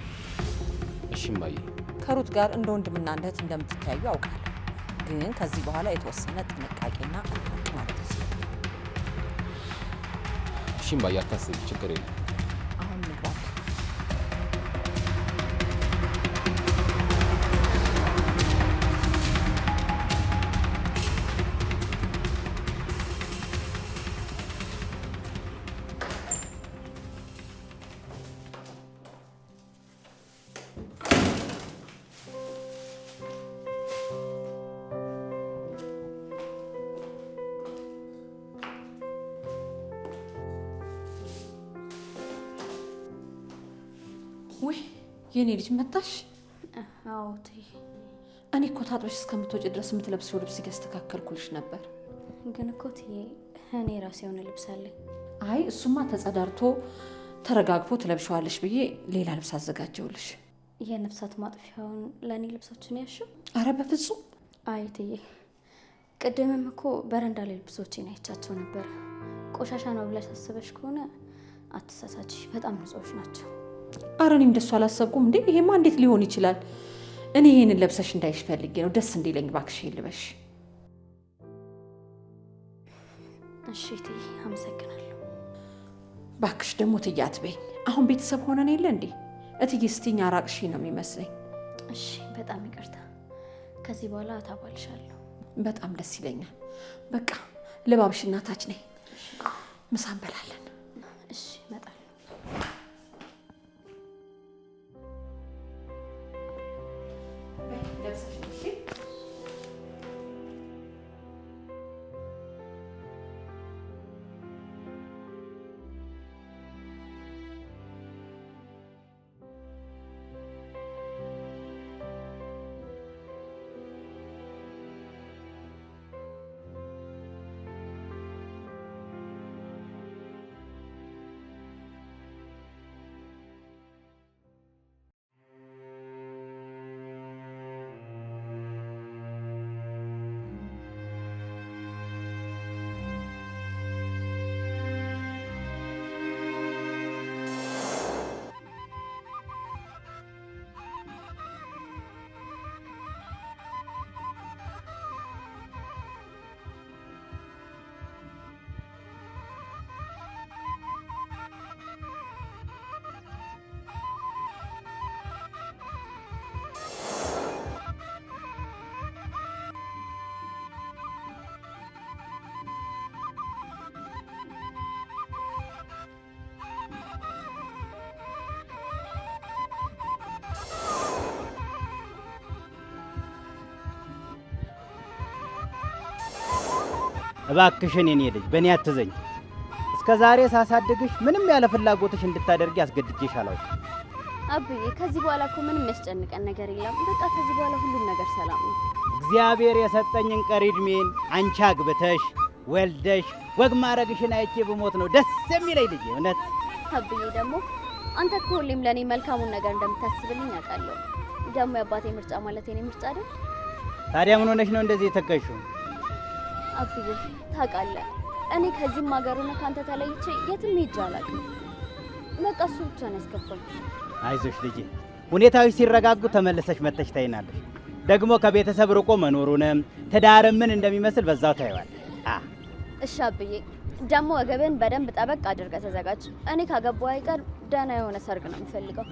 እሺ እማዬ። ከሩት ጋር እንደ ወንድምና እንደ እህት እንደምትተያዩ አውቃለሁ። ግን ከዚህ በኋላ የተወሰነ ጥንቃቄና ጥንቃቄ ማለት ነው። እሺ እማዬ አታስቢ፣ ችግር የለም። አሁን ንግባት። ወይ የኔ ልጅ መጣሽ? አዎ እትዬ። እኔ እኮ ታጥበሽ እስከምትወጪ ድረስ የምትለብሰው ልብስ እያስተካከልኩልሽ ነበር። ግን እኮ እትዬ እኔ ራሴ የሆነ ልብስ አለኝ። አይ እሱማ ተጸዳርቶ ተረጋግፎ ትለብሸዋለሽ ብዬ ሌላ ልብስ አዘጋጀውልሽ። የነፍሳት ማጥፊያውን ለእኔ ልብሶችን ያሽው? አረ በፍጹም። አይ እትዬ ቅድምም እኮ በረንዳ ላይ ልብሶችን አይቻቸው ነበር። ቆሻሻ ነው ብለሽ አስበሽ ከሆነ አትሳሳች፣ በጣም ንጹዎች ናቸው። አረ እኔም እንደሱ አላሰብኩም። እንዴ ይሄማ እንዴት ሊሆን ይችላል? እኔ ይሄንን ለብሰሽ እንዳይሽ ፈልጌ ነው። ደስ እንዲለኝ ባክሽ ልበሽ። እሺ እትዬ አመሰግናለሁ። ባክሽ ደግሞ እትዬ አትበይኝ። አሁን ቤተሰብ ሆነን የለ እንዴ? እትዬ ስትይኝ አራቅሽ ነው የሚመስለኝ። እሺ በጣም ይቅርታ። ከዚህ በኋላ ታባልሻለሁ። በጣም ደስ ይለኛል። በቃ ልባብሽ እናታች ነኝ። ምሳ እንበላለን። እሺ እመጣለሁ። እባክሽን የኔ ልጅ በእኔ አትዘኝ። እስከ ዛሬ ሳሳድግሽ ምንም ያለ ፍላጎትሽ እንድታደርጊ አስገድጄሽ አላውቅም። አብዬ ከዚህ በኋላ እኮ ምንም የሚያስጨንቀን ነገር የለም። በቃ ከዚህ በኋላ ሁሉም ነገር ሰላም ነው። እግዚአብሔር የሰጠኝን ቀሪ ዕድሜን አንቺ አግብተሽ ወልደሽ ወግ ማረግሽን አይቼ ብሞት ነው ደስ የሚለኝ ልጄ። እውነት አብዬ ደግሞ አንተ እኮ ሁሌም ለእኔ መልካሙን ነገር እንደምታስብልኝ አውቃለሁ። ደግሞ የአባቴ ምርጫ ማለት የኔ ምርጫ አይደል? ታዲያ ምን ሆነሽ ነው እንደዚህ የተከሽው? አብዬ ታውቃለህ፣ እኔ ከዚህም ሀገር ሆነ ካንተ ተለይቼ የትም ሄጄ አላውቅም። በቃ እሱ ብቻ ነው ያስከፋኝ። አይዞሽ ልጄ፣ ሁኔታዎች ሲረጋጉ ተመለሰሽ መጥተሽ ታይናለሽ። ደግሞ ከቤተሰብ ርቆ መኖሩንም ትዳርም ምን እንደሚመስል በዛው ታይዋለሽ። እሺ አብዬ፣ ደግሞ ወገብን በደንብ ጠበቅ አድርገህ ተዘጋጅ። እኔ ካገባሁ አይቀር ደህና የሆነ ሰርግ ነው የምፈልገው።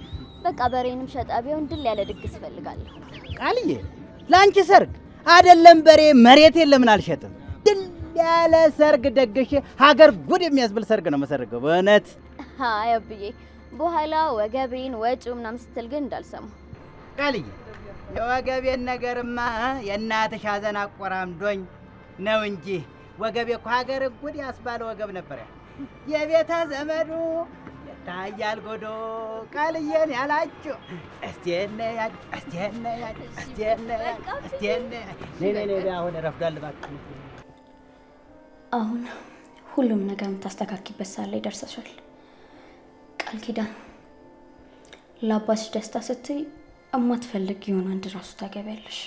በቃ በሬንም ሸጣ ቢሆን ድል ያለ ድግስ እፈልጋለሁ። ቃልዬ፣ ለአንቺ ሰርግ አይደለም በሬ መሬቴን ለምን አልሸጥም? ድል ያለ ሰርግ ደግሼ ሀገር ጉድ የሚያስብል ሰርግ ነው መሰርገው በእውነት። አይ አብዬ፣ በኋላ ወገቤን ወጪው ምናምን ስትል ግን እንዳልሰማ። ቃልዬ፣ የወገቤን ነገርማ የእናትሽ ሐዘን አቆራምዶኝ ነው እንጂ ወገቤ እኮ ሀገር ጉድ ያስባለ ወገብ ነበር። የቤተ ዘመዱ የታያል ጎዶ ቃልዬን ያላችሁ አሁን ረፍዷል። አሁን ሁሉም ነገር የምታስተካክይበት ሰዓት ላይ ደርሰሻል። ቃል ኪዳን፣ ለአባትሽ ደስታ ስትይ እማትፈልግ የሆነ አንድ ራሱ ታገቢያለሽ።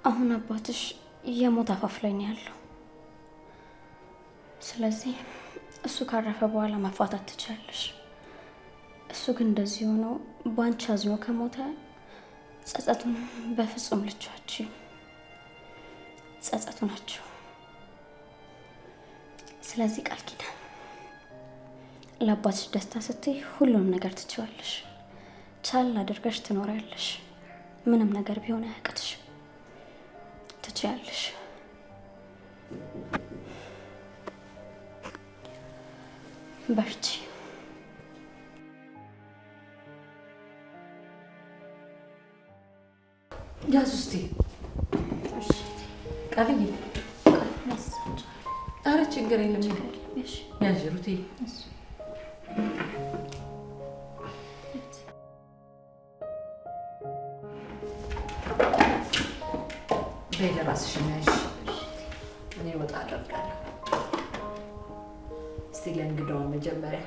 አሁን አባትሽ የሞት አፋፍ ላይ ነው ያለው። ስለዚህ እሱ ካረፈ በኋላ መፋታት ትችላለሽ። እሱ ግን እንደዚህ ሆነው ባንቺ አዝኖ ከሞተ ጸጸቱን በፍጹም ልትችይው። ጸጸቱ ናቸው። ስለዚህ ቃል ኪዳን፣ ለአባትሽ ደስታ ስትይ ሁሉንም ነገር ትችዋለሽ። ቻል አድርገሽ ትኖሪያለሽ። ምንም ነገር ቢሆን አያቅትሽ። ትችያለሽ። በርቺ። ያዙ እስቲ። ቃልዬ፣ ኧረ ችግር የለም። ያዥ ሩቴ። በይ ለራስሽ ነሽ። እኔ ወጣ አደርጋለሁ። እስቲ ለእንግዳዋ መጀመሪያ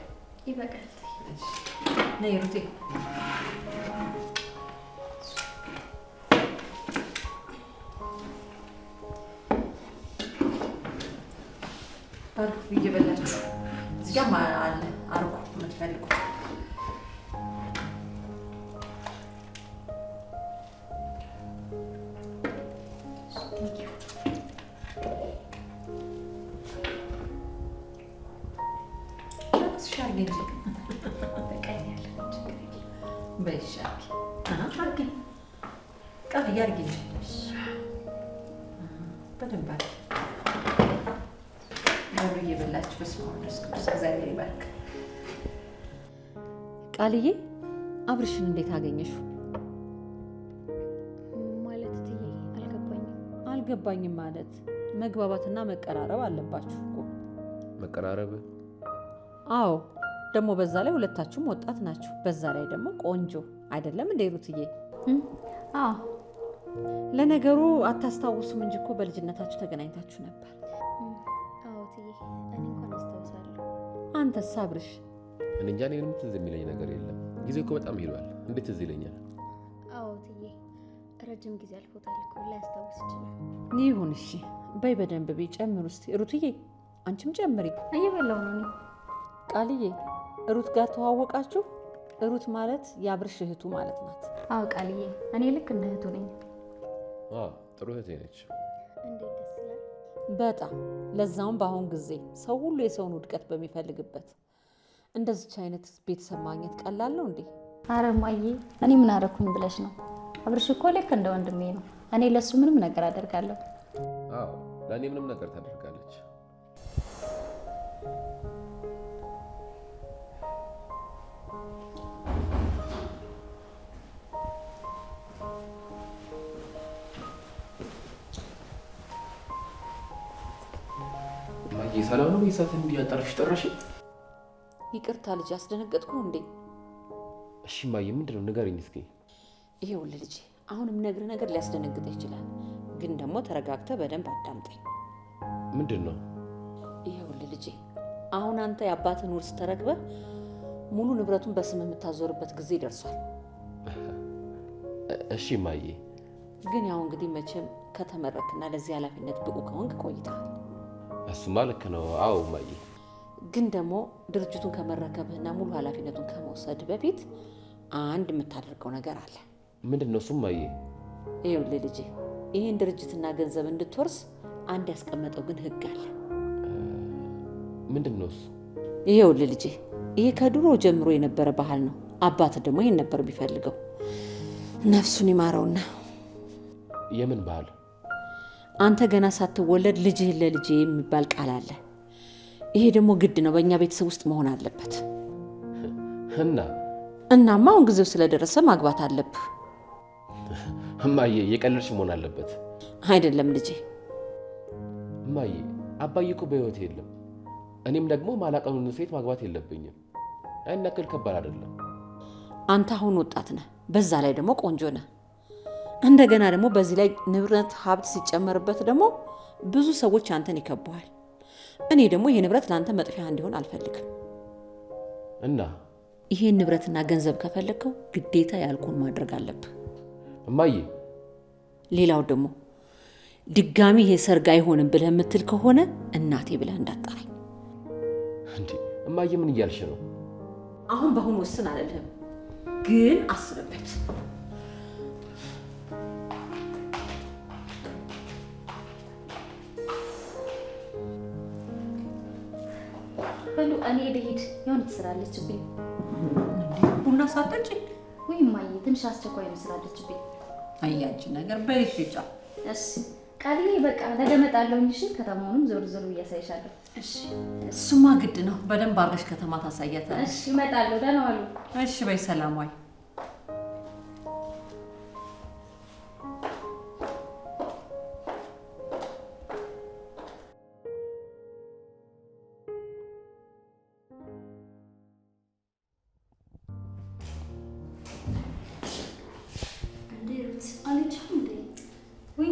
ይበቃል። ነይ ሩቴ። ባሉ እየበላችሁ እዚህ ጋር አለ አርጎ የምትፈልጉት ቃልዬ፣ አብርሽን እንዴት አገኘሽው? ማለት እትዬ አልገባኝም። አልገባኝም ማለት መግባባትና መቀራረብ አለባችሁ እኮ። መቀራረብ? አዎ፣ ደግሞ በዛ ላይ ሁለታችሁም ወጣት ናችሁ። በዛ ላይ ደግሞ ቆንጆ አይደለም እንዴ ሩትዬ? አዎ። ለነገሩ አታስታውሱም እንጂ እኮ በልጅነታችሁ ተገናኝታችሁ ነበር። አዎ እትዬ፣ እኔ እንኳን አስታውሳለሁ። አንተስ አብርሽ? እኔ እንጃ፣ ምንም ትዝ የሚለኝ ነገር የለም። ጊዜው እኮ በጣም ሄዷል። እንዴት ትዝ ይለኛል? አዎ እትዬ፣ ረጅም ጊዜ አልፎታል እኮ ላያስታውስ ይችላል። ይሁን እሺ፣ በይ በደንብ በይ። ጨምሩ እስቲ ሩትዬ፣ አንቺም ጨምሪ። እየበላሁ ነው እኔ። ቃልዬ፣ ሩት ጋር ተዋወቃችሁ? ሩት ማለት የአብርሽ እህቱ ማለት ናት። አዎ ቃልዬ፣ እኔ ልክ እንደ እህቱ ነኝ። ጥሩ እህቴ ነች። እንዴት ደስ ይላል። በጣም ለዛውም በአሁን ጊዜ ሰው ሁሉ የሰውን ውድቀት በሚፈልግበት እንደዚች አይነት ቤተሰብ ማግኘት ቀላል ነው እንዴ? አረ እማዬ፣ እኔ ምን አደረኩኝ ብለሽ ነው? አብርሽ እኮ ልክ እንደ ወንድሜ ነው። እኔ ለሱ ምንም ነገር አደርጋለሁ። አዎ፣ ለእኔ ምንም ነገር ታደርጋለች። ሰላም ነው? በይሳት እንዲህ ያጠራሽ ጠራሽ? ይቅርታ ልጅ አስደነገጥኩ እንዴ? እሺ እማዬ ምንድነው ንገሪኝ እስኪ። ይሄውልህ ልጅ አሁንም ነግር ነገር ሊያስደነግጥ ይችላል፣ ግን ደግሞ ተረጋግተህ በደንብ አዳምጠኝ። ምንድነው? ይሄውልህ ልጅ አሁን አንተ የአባትን ውርስ ተረክበህ ሙሉ ንብረቱን በስም የምታዞርበት ጊዜ ደርሷል። እሺ እማዬ። ግን ያው እንግዲህ መቼም ከተመረክና ለዚህ ኃላፊነት ብቁ ከሆንክ ቆይተሃል። እሱማ ልክ ነው። አዎ እማዬ። ግን ደግሞ ድርጅቱን ከመረከብህና ሙሉ ኃላፊነቱን ከመውሰድ በፊት አንድ የምታደርገው ነገር አለ። ምንድነው እሱ እማዬ? ይኸውልህ ልጄ ይህን ድርጅትና ገንዘብ እንድትወርስ አንድ ያስቀመጠው ግን ህግ አለ። ምንድነው እሱ? ይኸውልህ ልጄ ይሄ ከድሮ ጀምሮ የነበረ ባህል ነው። አባት ደግሞ ይሄን ነበር ቢፈልገው። ነፍሱን ይማረውና። የምን ባህል? አንተ ገና ሳትወለድ ልጅህን ለልጄ የሚባል ቃል አለ። ይሄ ደግሞ ግድ ነው፣ በእኛ ቤተሰብ ውስጥ መሆን አለበት። እናማ አሁን ጊዜው ስለደረሰ ማግባት አለብህ። እማዬ የቀለድሽ መሆን አለበት። አይደለም ልጄ። እማዬ አባዬ እኮ በህይወት የለም። እኔም ደግሞ ማላቀኑን ሴት ማግባት የለብኝም። ያን ያክል ከባድ አይደለም። አንተ አሁን ወጣት ነህ፣ በዛ ላይ ደግሞ ቆንጆ ነህ። እንደገና ደግሞ በዚህ ላይ ንብረት ሀብት ሲጨመርበት ደግሞ ብዙ ሰዎች አንተን ይከቡሃል። እኔ ደግሞ ይሄ ንብረት ለአንተ መጥፊያ እንዲሆን አልፈልግም። እና ይሄን ንብረትና ገንዘብ ከፈለግከው ግዴታ ያልኩን ማድረግ አለብህ እማዬ። ሌላው ደግሞ ድጋሚ ይሄ ሰርግ አይሆንም ብለህ የምትል ከሆነ እናቴ ብለህ እንዳትጠራኝ። እንዴ እማዬ ምን እያልሽ ነው? አሁን በአሁን ወስን አልልህም፣ ግን አስብበት። በሉ እኔ ልሂድ፣ የሆነ ስራ አለችብኝ። ቡና ሳጠጪ? ወይ እማዬ ትንሽ አስቸኳይ ነው ስራ አለችብኝ። አያንቺ ነገር በይፍጫ። እሺ ቃልዬ በቃ ነገ እመጣለሁኝ። እሺ ከተማውንም ዞር ዞር እያሳይሻለሁ። እሺ እሱማ ግድ ነው። በደንብ አድርገሽ ከተማ ታሳያታለሽ። እሺ እመጣለሁ። ደህና ዋሉ። እሺ በይ ሰላም ዋይ።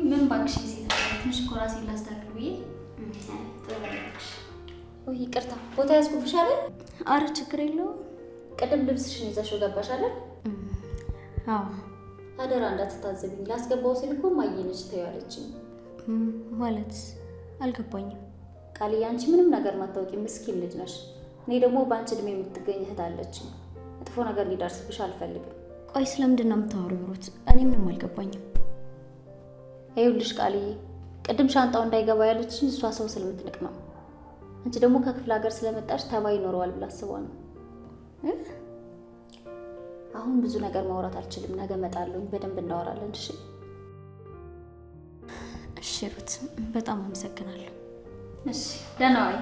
ምን ባክሽ ሴት ትንሽ እኮ ራሴን ላስተካክል ብዬ። ወይ ይቅርታ ቦታ ያዝኩብሽ አይደል? አረ ችግር የለውም። ቅድም ልብስሽን ይዘሽው ገባሽ አይደል? አዎ። አደራ እንዳትታዘብኝ። ላስገባው ስል እኮ ማየነች ተያለችኝ። ማለት አልገባኝም። ቃልዬ አንቺ ምንም ነገር ማታውቂ ምስኪን ልጅ ነሽ። እኔ ደግሞ በአንቺ እድሜ የምትገኝ እህት አለችኝ። መጥፎ ነገር ሊደርስብሽ አልፈልግም። ቆይ ስለምንድን ነው የምታወሪው ሩት? እኔ ምንም አልገባኝም። ይኸውልሽ ቃልዬ ቅድም ሻንጣው እንዳይገባ ያለችኝ እሷ ሰው ስለምትንቅ ነው። አንቺ ደግሞ ከክፍለ ሀገር ስለመጣሽ ተባይ ይኖረዋል ብላ አስባ ነው። አሁን ብዙ ነገር ማውራት አልችልም። ነገ እመጣለሁ፣ በደንብ እናወራለን። እሺ እሺ ሩት በጣም አመሰግናለሁ። እሺ ደህና ዋይ።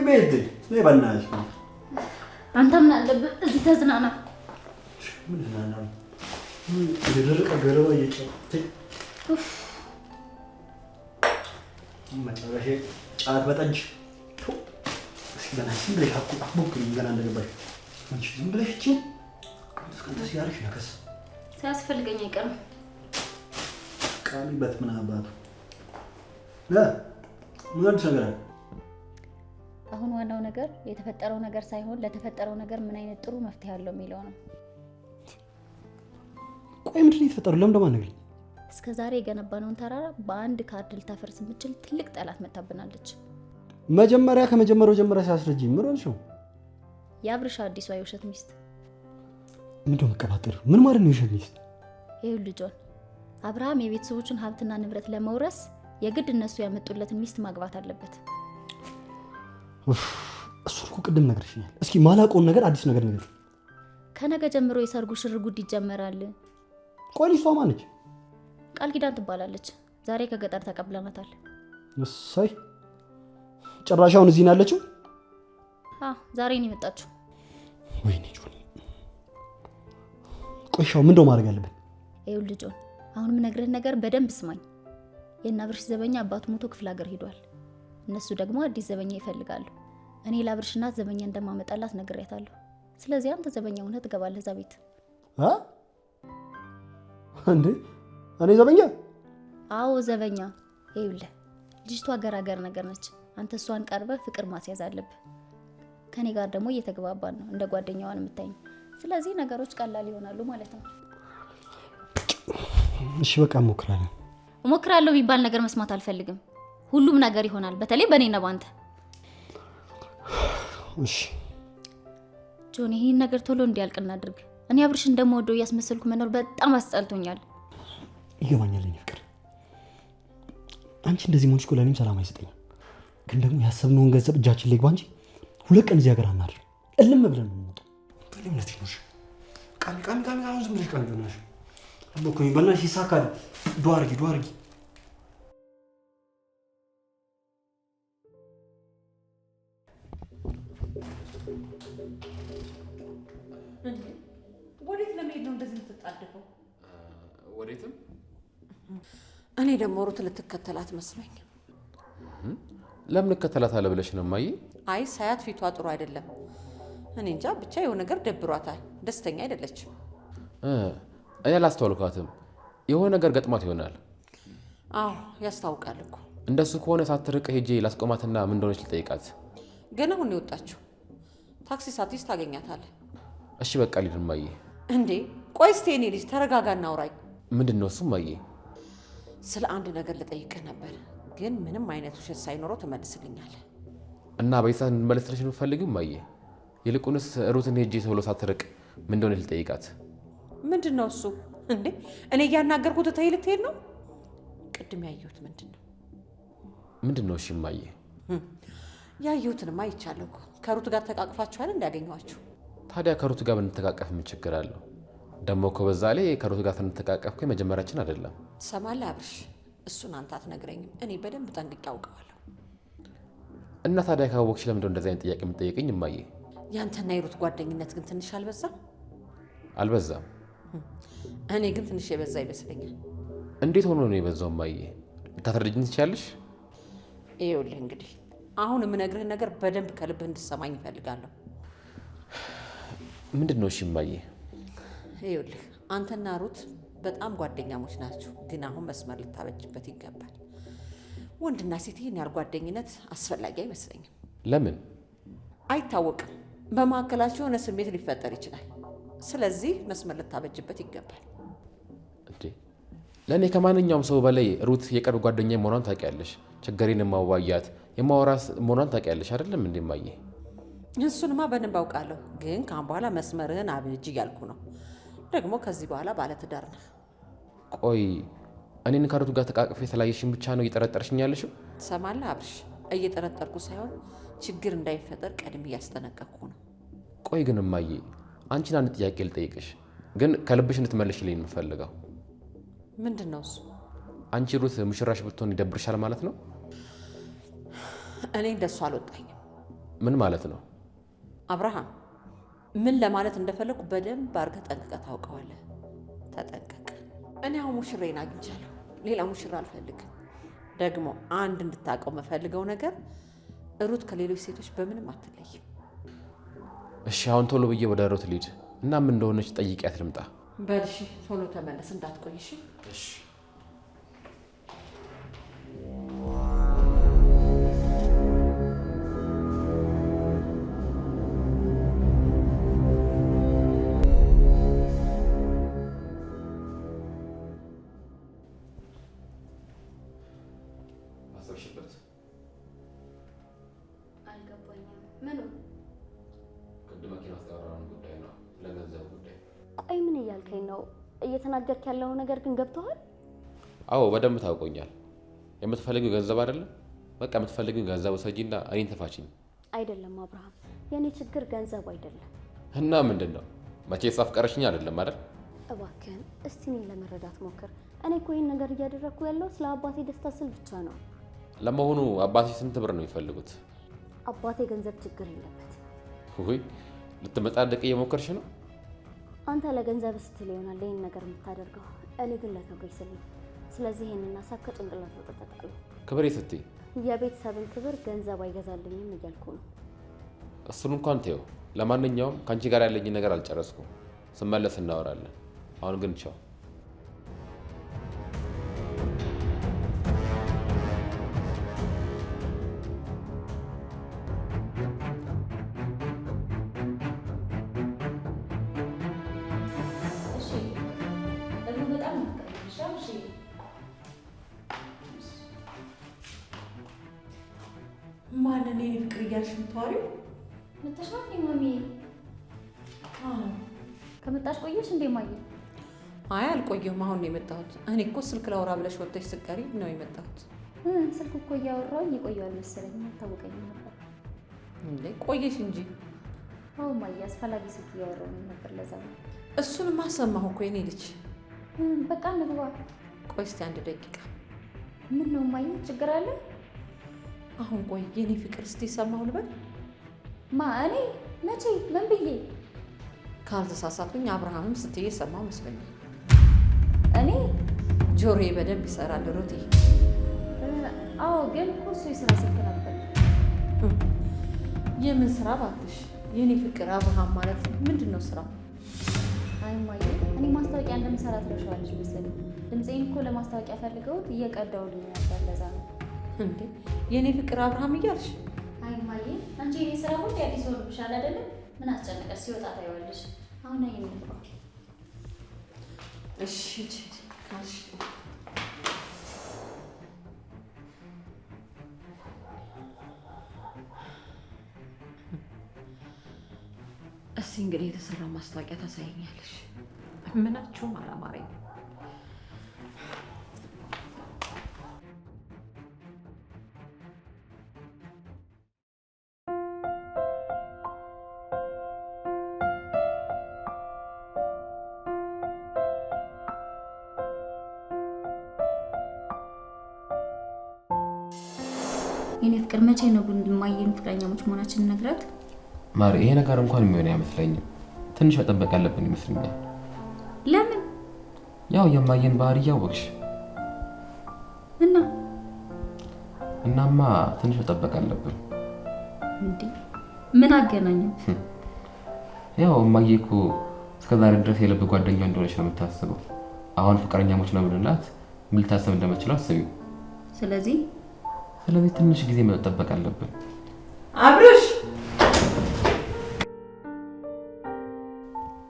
ቤት ነይ በእናትሽ። አንተ ምን አለብህ እዚህ ተዝናና። ምን ዝናና? የደረቀ ገረባ እየጨፈተኝ መጨረሻ ጫት በጠጅ። እስኪ በእናትሽ ዝም ብለሽ አትሞክሪኝ። ገና እንደገባሽ አንቺ ዝም ብለሽ እቺ እስከንተስ ያለሽ ነከስ ሲያስፈልገኝ አይቀርም። ቃልበት ምን አባቱ ምን አዲስ ነገር አለ? አሁን ዋናው ነገር የተፈጠረው ነገር ሳይሆን ለተፈጠረው ነገር ምን አይነት ጥሩ መፍትሄ አለው የሚለው ነው። ቆይ ምንድን ነው የተፈጠረው? ለምን ደማነግኝ? እስከ ዛሬ የገነባነውን ተራራ በአንድ ካርድ ልታፈርስ የምትችል ትልቅ ጠላት መታብናለች። መጀመሪያ ከመጀመሪያው ጀምራ ሲያስረጅኝ ምን ሆነሽ? የአብርሽ አዲሷ የውሸት ሚስት ምንድነው መቀባጠር? ምን ማለት ነው የሸሚዝ? ይኸው ልጆን አብርሃም የቤተሰቦቹን ሀብትና ንብረት ለመውረስ የግድ እነሱ ያመጡለትን ሚስት ማግባት አለበት። እሱ እኮ ቅድም ነግረሽኛል። እስኪ ማላውቀውን ነገር አዲስ ነገር ነገር። ከነገ ጀምሮ የሰርጉ ሽርጉድ ይጀመራል። ቆይ ልጅቷ ማነች? ቃል ኪዳን ትባላለች። ዛሬ ከገጠር ተቀብለናታል። እሰይ ጭራሻውን እዚህ ነው ያለችው? ዛሬ ነው የመጣችው። ወይኔ ጆኒ፣ ቆይሻው ምንድነው ማድረግ ያለብን? ይኸው ልጆን አሁን የምነግርህን ነገር በደንብ ስማኝ። የአብርሽ ዘበኛ አባቱ ሞቶ ክፍለ ሀገር ሄዷል። እነሱ ደግሞ አዲስ ዘበኛ ይፈልጋሉ። እኔ ለአብርሽ እናት ዘበኛ እንደማመጣላት ነግሬያታለሁ። ስለዚህ አንተ ዘበኛ ሆነህ ትገባለህ እዛ ቤት። እንዴ እኔ ዘበኛ? አዎ ዘበኛ። ይኸውልህ ልጅቷ ገራገር ነገር ነች። አንተ እሷን ቀርበህ ፍቅር ማስያዝ አለብህ። ከኔ ጋር ደግሞ እየተግባባን ነው፣ እንደ ጓደኛዋን የምታይኝ። ስለዚህ ነገሮች ቀላል ይሆናሉ ማለት ነው። እሺ በቃ እሞክራለሁ። እሞክራለሁ የሚባል ነገር መስማት አልፈልግም። ሁሉም ነገር ይሆናል፣ በተለይ በእኔና ባንተ። እሺ ጆኒ፣ ይህን ነገር ቶሎ እንዲያልቅ እናድርግ። እኔ አብርሽ እንደምወደው እያስመሰልኩ መኖር በጣም አስጠልቶኛል። ይገባኛል የኔ ፍቅር። አንቺ እንደዚህ መሆንሽ እኮ ለእኔም ሰላም አይሰጠኝም። ግን ደግሞ ያሰብነውን ገንዘብ እጃችን ላይ ግባ እንጂ 2 ቀን እዚህ ሀገር አናድር። እልም ብለን ነው የምንወጣው። በእምነት ነው። ቃሚ አሁን ዝም ብለሽ ቃሚ ሆናሽ አቦኮኝ በእናትሽ ይሳካል። ዱአ አድርጊ። ወዴት ለመሄድ ነው እንደዚህ የምትጣደፈው? ወዴትም። እኔ ደግሞ ሩት ልትከተላት መስሎኝ። ለምን እከተላታለሁ ብለሽ ነው እማዬ? አይ ሳያት ፊቷ ጥሩ አይደለም። እኔ እንጃ ብቻ የሆነ ነገር ደብሯታል። ደስተኛ አይደለችም። እኔ አላስተዋልኳትም። የሆነ ነገር ገጥሟት ይሆናል። አዎ ያስታውቃል እኮ። እንደሱ ከሆነ ሳትርቅ ሄጄ ላስቆማትና ምን እንደሆነች ልጠይቃት። ገና አሁን የወጣችው ታክሲ ሳትይዝ ታገኛታለህ። እሺ በቃ ልሂድ እማዬ። እንዴ ቆይ እስቲ የኔ ልጅ ተረጋጋና አውራኝ። ምንድን ነው እሱ እማዬ? ስለ አንድ ነገር ልጠይቅህ ነበር፣ ግን ምንም አይነት ውሸት ሳይኖረው ትመልስልኛለህ። እና በይሳት እንመለስልሽ ነው የምትፈልጊው እማዬ? ይልቁንስ ሩትን ሄጄ ቶሎ ሳትርቅ ምን እንደሆነች ልጠይቃት። ምንድን ነው እሱ? እንዴ እኔ እያናገርኩት ተይ ልትሄድ ነው? ቅድም ያየሁት ምንድን ነው? እሺ እማዬ። ያየሁትንማ አይቻለሁ እኮ። ከሩት ጋር ተቃቅፋችኋል እንዲያገኘኋችሁ። ታዲያ ከሩት ጋር ብንተቃቀፍ ምን ችግር አለው? ደግሞ እኮ በዛ ላይ ከሩት ጋር ስንተቃቀፍ እኮ የመጀመሪያችን አይደለም። ትሰማለህ አብርሽ፣ እሱን አንተ አትነግረኝም፣ እኔ በደንብ ጠንቅቄ አውቀዋለሁ። እና ታዲያ ካወቅሽ ለምንድነው እንደዚህ አይነት ጥያቄ የምትጠይቀኝ እማዬ? ያንተና የሩት ጓደኝነት ግን ትንሽ አልበዛም? አልበዛም። እኔ ግን ትንሽ የበዛ ይመስለኛል። እንዴት ሆኖ ነው የበዛው እማዬ? ልታስረጅኝ ትችያለሽ? ይኸውልህ እንግዲህ አሁን የምነግርህን ነገር በደንብ ከልብህ እንድትሰማኝ እፈልጋለሁ። ምንድን ነው? እሺ እማዬ። ይኸውልህ አንተና ሩት በጣም ጓደኛሞች ናችሁ፣ ግን አሁን መስመር ልታበጅበት ይገባል። ወንድና ሴት ይህን ያህል ጓደኝነት አስፈላጊ አይመስለኝም። ለምን? አይታወቅም። በመካከላችሁ የሆነ ስሜት ሊፈጠር ይችላል። ስለዚህ መስመር ልታበጅበት ይገባል። እንዴ ለእኔ ከማንኛውም ሰው በላይ ሩት የቅርብ ጓደኛ መሆኗን ታውቂያለሽ። ችግሬን የማዋያት የማወራስ መሆኗን ታውቂያለሽ አይደለም እንዴ እማዬ? እሱንማ በደንብ አውቃለሁ፣ ግን ካሁን በኋላ መስመርህን አብጅ እያልኩ ነው። ደግሞ ከዚህ በኋላ ባለትዳር ነህ። ቆይ እኔን ከሩት ጋር ተቃቅፌ የተለያየሽን ብቻ ነው እየጠረጠርሽኝ ያለሽው? ትሰማለህ አብርሽ፣ እየጠረጠርኩ ሳይሆን ችግር እንዳይፈጠር ቀድሜ እያስጠነቀቅኩ ነው። ቆይ ግን እማዬ አንቺን አንድ ጥያቄ ልጠይቅሽ፣ ግን ከልብሽ እንድትመልሽልኝ የምፈልገው። ምንድን ነው እሱ? አንቺ ሩት ሙሽራሽ ብትሆን ይደብርሻል ማለት ነው? እኔ እንደሱ አልወጣኝም። ምን ማለት ነው? አብርሃም ምን ለማለት እንደፈለኩ በደንብ አድርገህ ጠንቅቀህ ታውቀዋለህ። ተጠንቀቅ። እኔ አሁን ሙሽራዬን አግኝቻለሁ። ሌላ ሙሽራ አልፈልግም። ደግሞ አንድ እንድታውቀው የምፈልገው ነገር ሩት ከሌሎች ሴቶች በምንም አትለይም። እሺ አሁን ቶሎ ብዬ ወደ ሩት ልሂድ እና ምን እንደሆነች ጠይቂያት ልምጣ። በልሽ ቶሎ ተመለስ እንዳትቆይሽ። እሺ ቆይ ምን እያልከኝ ነው? እየተናገርክ ያለው ነገር ግን ገብቶሃል? አዎ በደንብ ታውቆኛል። የምትፈልጊው ገንዘብ አይደለም? በቃ የምትፈልጊው ገንዘብ ወሰጂና እኔን ተፋችኝ። አይደለም አብርሃም፣ የኔ ችግር ገንዘብ አይደለም። እና ምንድነው? መቼስ አፍቀረሽኝ አይደለም አይደል? እባክህን እስቲ እኔን ለመረዳት ሞክር። እኔ እኮ ይህን ነገር እያደረግኩ ያለው ስለ አባቴ ደስታ ስል ብቻ ነው። ለመሆኑ አባቴ ስንት ብር ነው የሚፈልጉት? አባቴ ገንዘብ ችግር የለበት። ውይ ልትመጻደቅ እየሞከርሽ ነው? አንተ ለገንዘብ ስትል ይሆናል ይህን ነገር የምታደርገው፣ እኔ ግን ለክብሬ ስል ነው። ስለዚህ ይህንን ሀሳብ ከጭንቅላት ወጥተጣሉ። ክብሬ ስትይ የቤተሰብን ክብር ገንዘብ አይገዛልኝም እያልኩ ነው። እሱን እንኳን ተይው። ለማንኛውም ከአንቺ ጋር ያለኝ ነገር አልጨረስኩም። ስመለስ እናወራለን። አሁን ግን ቻው። ማንን የኔ ፍቅር እያልሽ የምታወሪው? መጣሻል ማሚ? ከመጣሽ ቆየሽ እንዴ ማየ? አይ አልቆየሁም፣ አሁን ነው የመጣሁት። እኔ እኮ ስልክ ላውራ ብለሽ ወጥተሽ ስትቀሪ ነው የመጣሁት። ስልክ እኮ እያወራሁኝ እቆየዋል መሰለኝ፣ አልታወቀኝም ነበር። እንዴ ቆየሽ እንጂ። አዎ ማየ፣ አስፈላጊ ስልክ እያወራሁ ነበር፣ ለዛ ነው። እሱንማ ሰማሁ እኮ የኔ ልጅ። በቃ እንግባ። ቆይ እስቲ 1 ደቂቃ። ምን ነው ማየ፣ ችግር አለ? አሁን ቆይ የኔ ፍቅር እስቲ ሰማሁ ልበል? እኔ መቼ ምን ብዬ? ካልተሳሳትኩኝ አብርሃምም ስትይ ሰማሁ መስለኝ። እኔ ጆሮዬ በደንብ ይሰራል ሩቴ። አዎ ግን እኮ እሱ የስራ ስልክ ነበር። የምን ስራ ባትሽ የኔ ፍቅር? አብርሃም ማለት ምንድን ነው ስራው? አይ ማየ፣ እኔ ማስታወቂያ እንደምሰራ ትረሻዋለሽ መሰለኝ። ድምፄን እኮ ለማስታወቂያ ፈልገውት እየቀዳውልኝ ነበር፣ ለዛ ነው። እንዴ የኔ ፍቅር አብርሃም እያልሽ? አይ ማየ፣ አንቺ የኔ ስራ ሁሉ አዲስ ወርብሻል አይደለም? ምን አስጨነቀሽ? ሲወጣ ታይዋለሽ። አሁን አይ ነው። እሺ ካልሽ እስቲ እንግዲህ የተሰራ ማስታወቂያ ታሳየኛለሽ። ምናችሁም አላማረኝ። የኔ ፍቅር መቼ ነው ግን ማየን ፍቅረኛሞች መሆናችንን ነግራት? ማሪ፣ ይሄ ነገር እንኳን የሚሆን አይመስለኝም። ትንሽ መጠበቅ ያለብን ይመስለኛል። ለምን? ያው የማየን ባህሪ ያወቅሽ እናማ ትንሽ መጠበቅ አለብን። እንዴ ምን አገናኘው? ያው እማዬ እኮ እስከዛሬ ድረስ የልብ ጓደኛ እንደሆነች ነው የምታስበው። አሁን ፍቅረኛሞች ነው ብንላት ምን ልታስብ እንደምትችለው አስቢው። ስለዚህ ትንሽ ጊዜ መጠበቅ አለብን። አብርሽ!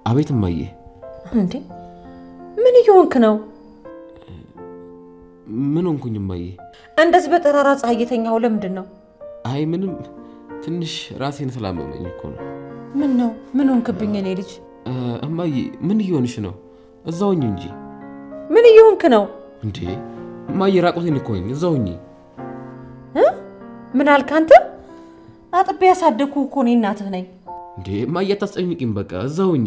አቤት እማዬ። እንዴ ምን እየሆንክ ነው? ምን ሆንኩኝ እማዬ? እንደዚህ በጠራራ ፀሐይ እየተኛኸው ለምንድን ነው? አይ ምንም፣ ትንሽ ራሴን ስላመመኝ እኮ ነው። ምን ነው? ምን ሆንክብኝ እኔ ልጅ? እማዬ ምን እየሆንሽ ነው? እዛውኝ እንጂ። ምን እየሆንክ ነው? እንዴ እማዬ ራቆቴን እኮ ነኝ፣ እዛውኝ። ምን አልክ አንተ? አጥቤ ያሳደግኩ እኮ እኔ እናትህ ነኝ። እንዴ እማዬ አታስጨንቂኝ፣ በቃ እዛውኝ።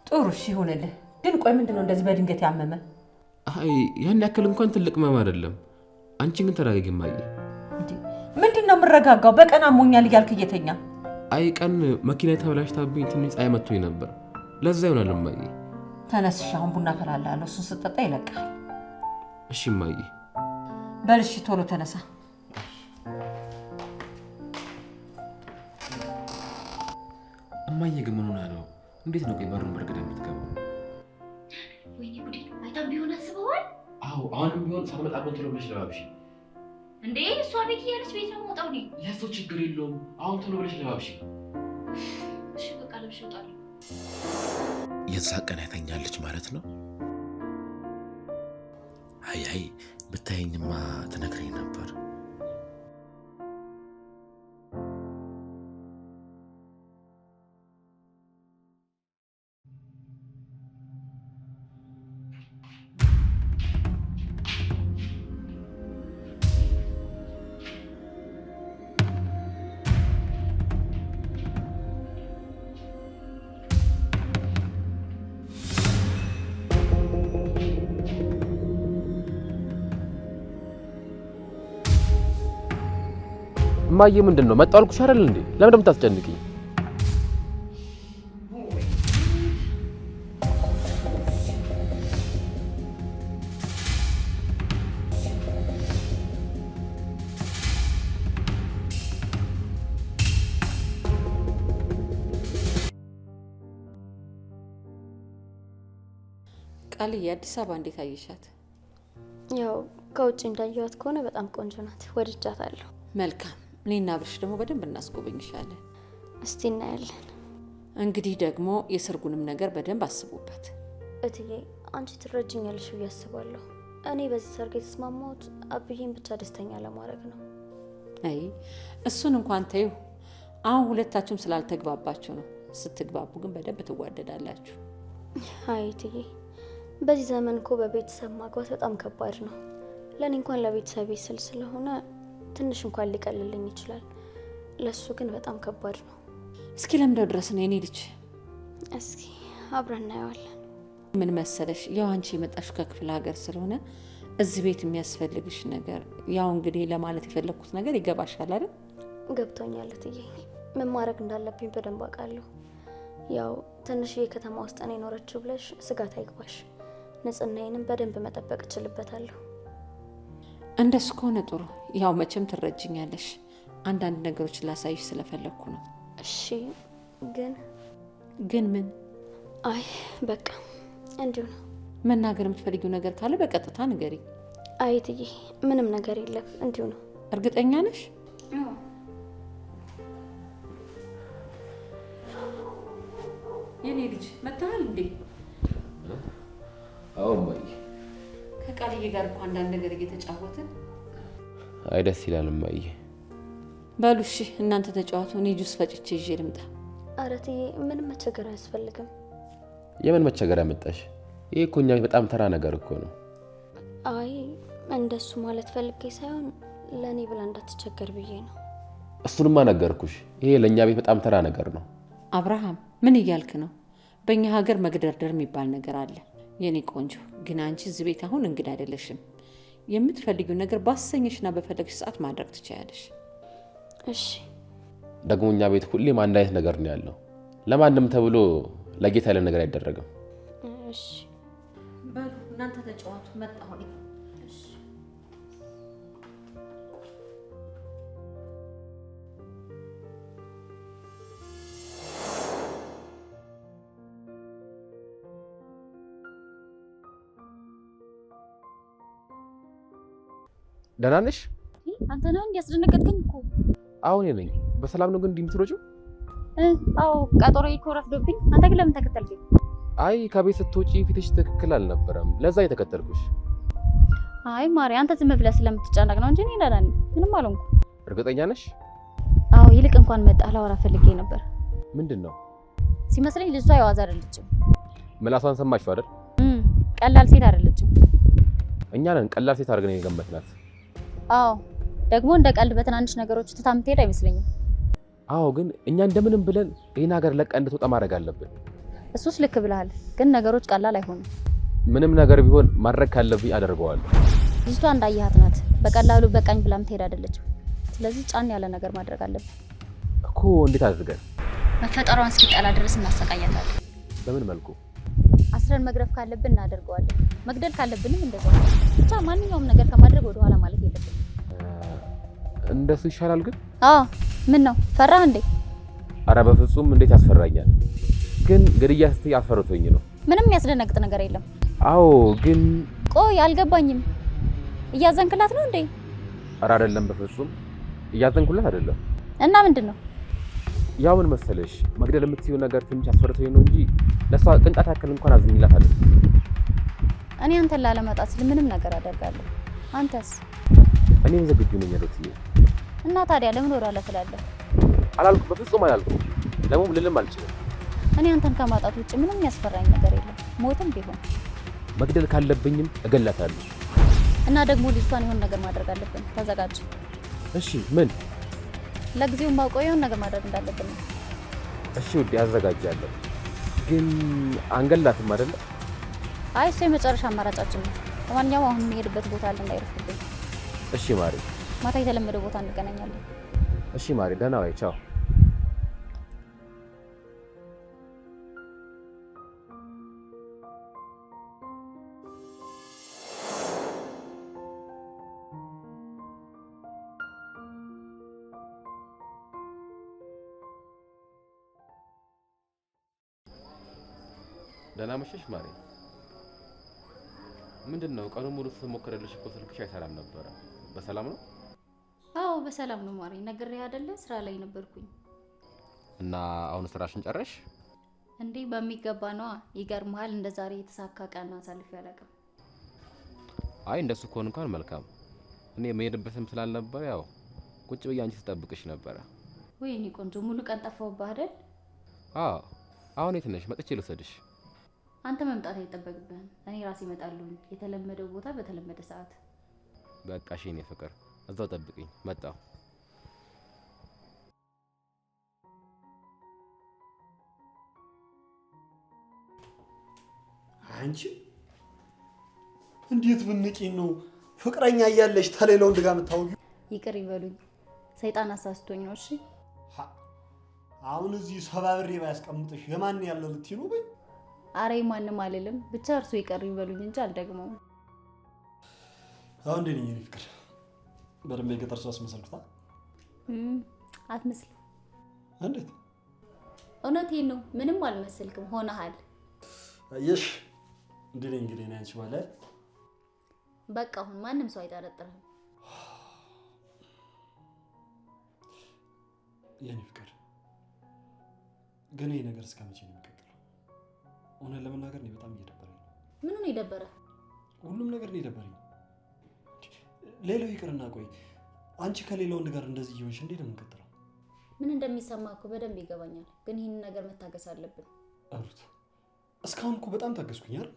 ጥሩ እሺ ይሁንልህ። ግን ቆይ ምንድን ነው እንደዚህ በድንገት ያመመ? አይ ያን ያክል እንኳን ትልቅ ህመም አይደለም። አንቺ ግን ተረጋጊ እማዬ። እንዴ ምንድን ነው የምረጋጋው? በቀን አሞኛል እያልክ እየተኛ። አይ ቀን መኪና ተበላሽታብኝ ትንሽ ፀሐይ መጥቶኝ ነበር፣ ለዛ ይሆናል እማዬ። ተነስሽ፣ አሁን ቡና ፈላልሃለሁ፣ እሱን ስጠጣ ይለቃል። እሺ እማዬ። በል እሺ ቶሎ ተነሳ። እማዬ ግን ምን ሆና ነው? እንዴት ነው በሩን በርግዳ የምትገባው? ወይኔ ጉዴ! አይታ ቢሆን አስበዋል? አዎ አሁንም ቢሆን ሳትመጣብን ቶሎ ብለሽ ለባብሽ። እንዴ እሷ ቤት እያለች ቤት ነው የምወጣው እኔ። ለእሱ ችግር የለውም፣ አሁን ቶሎ ብለሽ ለባብሽ። እሺ በቃ ለብሼ እወጣለሁ። የዛ ቀን ያተኛለች ማለት ነው? አይ ብታየኝማ ትነግረኝ ነበር። እማዬ ምንድነው መጣሁ አልኩሽ አይደል እንዴ? ለምን እንደምታስጨንቂኝ? ቃልዬ አዲስ አበባ እንዴት አየሻት? ያው ከውጭ እንዳየኋት ከሆነ በጣም ቆንጆ ናት፣ ወድጃታለሁ። መልካም። እኔና አብርሽ ደግሞ በደንብ እናስጎበኝሻለን። እስቲ እናያለን። እንግዲህ ደግሞ የሰርጉንም ነገር በደንብ አስቡበት። እትዬ አንቺ ትረጅኛለሽ ብዬ አስባለሁ። እኔ በዚህ ሰርግ የተስማማሁት አብዬን ብቻ ደስተኛ ለማድረግ ነው። አይ እሱን እንኳን ተይው። አሁን ሁለታችሁም ስላልተግባባችሁ ነው። ስትግባቡ ግን በደንብ ትዋደዳላችሁ። አይ እትዬ በዚህ ዘመን እኮ በቤተሰብ ማግባት በጣም ከባድ ነው። ለኔ እንኳን ለቤተሰቤ ስል ስለሆነ ትንሽ እንኳን ሊቀልልኝ ይችላል። ለሱ ግን በጣም ከባድ ነው። እስኪ ለምደው ድረስ ነው የኔ ልጅ። እስኪ አብረን እናየዋለን። ምን መሰለሽ፣ ያው አንቺ የመጣሽው ከክፍለ ሀገር ስለሆነ እዚህ ቤት የሚያስፈልግሽ ነገር ያው እንግዲህ ለማለት የፈለኩት ነገር ይገባሻል አይደል? ገብቶኛል እትዬ። ምን ማድረግ እንዳለብኝ በደንብ አውቃለሁ። ያው ትንሽ የከተማ ውስጥ ነው የኖረችው ብለሽ ስጋት አይግባሽ። ንጽህናዬንም በደንብ መጠበቅ እችልበታለሁ። እንደሱ ከሆነ ጥሩ። ያው መቼም ትረጅኛለሽ። አንዳንድ ነገሮች ላሳይሽ ስለፈለኩ ነው። እሺ። ግን ምን? አይ በቃ እንዲሁ ነው። መናገር የምትፈልጊው ነገር ካለ በቀጥታ ንገሪ። አይ እትዬ ምንም ነገር የለም፣ እንዲሁ ነው። እርግጠኛ ነሽ? የኔ ልጅ መጣሃል እንዴ? አዎ እማዬ። ከቃልዬ ጋር እኮ አንዳንድ ነገር እየተጫወትን። አይ ደስ ይላል እማዬ። በሉ እሺ እናንተ ተጫወቱ፣ እኔ ጁስ ፈጭቼ ይዤ ልምጣ። ኧረ እትዬ ምንም መቸገር አያስፈልግም። የምን መቸገር አመጣሽ? ይሄ እኮ እኛ በጣም ተራ ነገር እኮ ነው። አይ እንደሱ ማለት ፈልጌ ሳይሆን ለኔ ብላ እንዳትቸገር ብዬ ነው። እሱንማ ነገርኩሽ። ይሄ ለኛ ቤት በጣም ተራ ነገር ነው። አብርሃም ምን እያልክ ነው? በእኛ ሀገር መግደርደር የሚባል ነገር አለ። የኔ ቆንጆ ግን አንቺ እዚህ ቤት አሁን እንግዳ አይደለሽም። የምትፈልጊው ነገር ባሰኘሽና በፈለግሽ ሰዓት ማድረግ ትችያለሽ። እሺ። ደግሞ እኛ ቤት ሁሌም አንድ አይነት ነገር ነው ያለው። ለማንም ተብሎ ለጌታ ያለ ነገር አይደረግም። እሺ በሉ እናንተ ተጫወቱ፣ መጣሁ። እሺ ደህና ነሽ? አንተ ነህ እንዲያስደነገጥከኝ እኮ። አሁን ነኝ። በሰላም ነው ግን እንድትሮጪው? አዎ ቀጠሮ ይኮረፍዶብኝ። አንተ ግን ለምን ተከተልከኝ? አይ ከቤት ስትወጪ ፊትሽ ትክክል አልነበረም፣ ለዛ የተከተልኩሽ። አይ ማሪ አንተ ዝም ብለህ ስለምትጨነቅ ነው እንጂ እኔ ደህና ነኝ፣ ምንም አልሆንኩም። እርግጠኛ ነሽ? አዎ ይልቅ እንኳን መጣህ ላወራ ፈልጌ ነበር። ምንድነው? ሲመስለኝ ልጅቷ የዋዛ አይደለችም። ምላሷን ሰማሽው አይደል? ቀላል ሴት አይደለችም። እኛ ነን ቀላል ሴት አድርገን የገመትናት። አዎ ደግሞ እንደ ቀልድ በትናንሽ ነገሮች ትታ የምትሄድ አይመስለኝም። አዎ ግን እኛ እንደምንም ብለን ይሄን ሀገር ለቃ እንድትወጣ ማድረግ አለብን። እሱስ ልክ ብለሃል፣ ግን ነገሮች ቀላል አይሆኑም። ምንም ነገር ቢሆን ማድረግ ካለብኝ አደርገዋለሁ። ልጅቷ እንዳየሃት ናት፣ በቀላሉ በቃኝ ብላ የምትሄድ አይደለችም። ስለዚህ ጫን ያለ ነገር ማድረግ አለብን እኮ። እንዴት አድርገን? መፈጠሯን እስኪጠላ ድረስ እናሰቃያታለን። በምን መልኩ? አስረን መግረፍ ካለብን እናደርገዋለን። መግደል ካለብንም እንደዛው። ብቻ ማንኛውም ነገር ከማድረግ ወደ ኋላ ማለት የለብንም። እንደሱ ይሻላል ግን። አዎ ምን ነው ፈራህ እንዴ? አረ በፍጹም እንዴት ያስፈራኛል? ግን ግድያ ስትይ አፈርቶኝ ነው። ምንም የሚያስደነግጥ ነገር የለም። አዎ ግን ቆይ አልገባኝም። እያዘንክላት ነው እንዴ? አረ አይደለም፣ በፍጹም እያዘንኩላት አይደለም። እና ምንድነው? ያው ምን መሰለሽ መግደል የምትይው ነገር ትንሽ አስፈርቶኝ ነው እንጂ ለሷ ቅንጣት ያክል እንኳን አዝኝላታለሁ። እኔ አንተን ላለማጣት ስል ምንም ነገር አደርጋለሁ። አንተስ? እኔም ዝግጁ ነኝ ሩትዬ። እና ታዲያ ለምን ወራለ ትላለህ? አላልኩም፣ በፍጹም አላልኩም። ለምን ልልም አልችልም። እኔ አንተን ከማጣት ውጭ ምንም የሚያስፈራኝ ነገር የለም። ሞትም ቢሆን መግደል ካለብኝም እገላታለሁ። እና ደግሞ ልጅቷን የሆነ ነገር ማድረግ አለብን። ተዘጋጅ። እሺ ምን? ለጊዜው ማውቀው የሆነ ነገር ማድረግ እንዳለብን ነው። እሺ ውዴ አዘጋጃለሁ። ግን አንገላትም አይደለ? አይ እሱ የመጨረሻ አማራጫችን ነው። ለማንኛውም አሁን የሚሄድበት ቦታ አለ እንዳይረፍድብኝ። እሺ ማሪ፣ ማታ የተለመደው ቦታ እንገናኛለን። እሺ ማሪ፣ ደህና ዋይ። ቻው። ደህና መሸሽ ማሪ። ምንድነው ቀኑን ሙሉ ስትሞክረልሽ እኮ ስልክሽ አይሰራም ነበረ። በሰላም ነው? አዎ በሰላም ነው ማሪ። ነግሬህ አይደለ ስራ ላይ ነበርኩኝ። እና አሁን ስራሽን ጨረሽ? እንዴ በሚገባ ነዋ። ይገርምሃል እንደ ዛሬ የተሳካ ቀን አሳልፌ አላውቅም። አይ እንደሱ ከሆነ እንኳን መልካም። እኔ መሄድበትም ስላልነበር ያው ቁጭ ብዬ አንቺ ስጠብቅሽ ነበረ። ወይኔ ቆንጆ ሙሉ ቀን ጠፋሁብህ አይደል? አዎ። አሁን የት ነሽ? መጥቼ ልውሰድሽ። አንተ መምጣት አይጠበቅብህም። እኔ ራሴ እመጣለሁ። የተለመደው ቦታ በተለመደ ሰዓት። በቃ እሺ የኔ ፍቅር፣ እዛው ጠብቅኝ። መጣሁ። አንቺ እንዴት ብንቂን ነው ፍቅረኛ እያለሽ ተሌላ ወንድ ጋር የምታወጊው? ይቅር ይበሉኝ፣ ሰይጣን አሳስቶኝ ነው። እሺ አሁን እዚህ ሰባብሬ ባያስቀምጥሽ የማን ያለ ልትይ ነው? በይ አሬ ማንም አልልም። ብቻ እርሱ ይቅር ይበሉኝ እንጂ አልደግመውም። አሁን እንዴ ነኝ ፍቅር? በደንብ የገጠር ሰው አስመሰልኩታ? አትመስልም። እንዴት? እውነቴን ነው። ምንም አልመስልክም። ሆነሃል። አየሽ እንዴ ነኝ እንግዲህ ነኝ አንቺ ማለት በቃ አሁን ማንም ሰው አይጠረጥርህም። የኔ ፍቅር ግን ይሄ ነገር እስከመቼ ነው የሚቀጥለው? እውነት ለመናገር ነው በጣም እየደበረኝ ነው። ምን ነው የደበረ? ሁሉም ነገር ነው የደበረኝ። ሌላው ይቅርና ቆይ አንቺ ከሌላ ወንድ ጋር እንደዚህ ይሆንሽ እንዴ ነው የምንቀጥለው? ምን እንደሚሰማ እኮ በደንብ ይገባኛል። ግን ይህን ነገር መታገስ አለብን። አሩት እስካሁን እኮ በጣም ታገስኩኝ አይደል?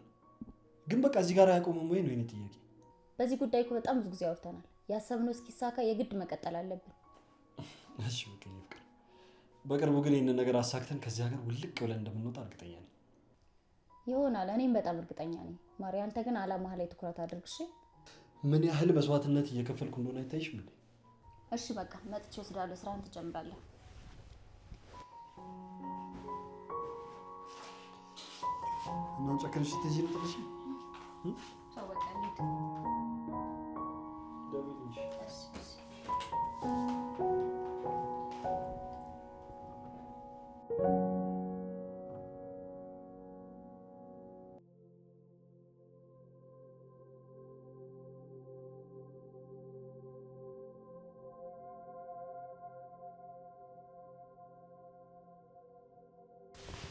ግን በቃ እዚህ ጋር አያቆምም ወይ ነው የኔ ጥያቄ። በዚህ ጉዳይ እኮ በጣም ብዙ ጊዜ አውርተናል። ያሰብነው እስኪሳካ የግድ መቀጠል አለብን። እሺ በቃ የኔ ፍቅር፣ በቅርቡ ግን ይህንን ነገር አሳክተን ከዚህ ሀገር ውልቅ ብለን እንደምንወጣ እርግጠኛ ነኝ። ይሆናል። እኔም በጣም እርግጠኛ ነኝ። ማሪ አንተ ግን አላማህ ላይ ትኩረት አድርግ እሺ? ምን ያህል መስዋዕትነት እየከፈልኩ እንደሆነ አይታይሽም እንዴ? እሺ በቃ መጥቼ ወስዳለሁ። ስራን ትጀምራለህ። እና ጨክነሽ ስትይጂ ነው ጥልሽ? ቻው በቃ እንሂድ። ደውልልሽ። እሺ እሺ።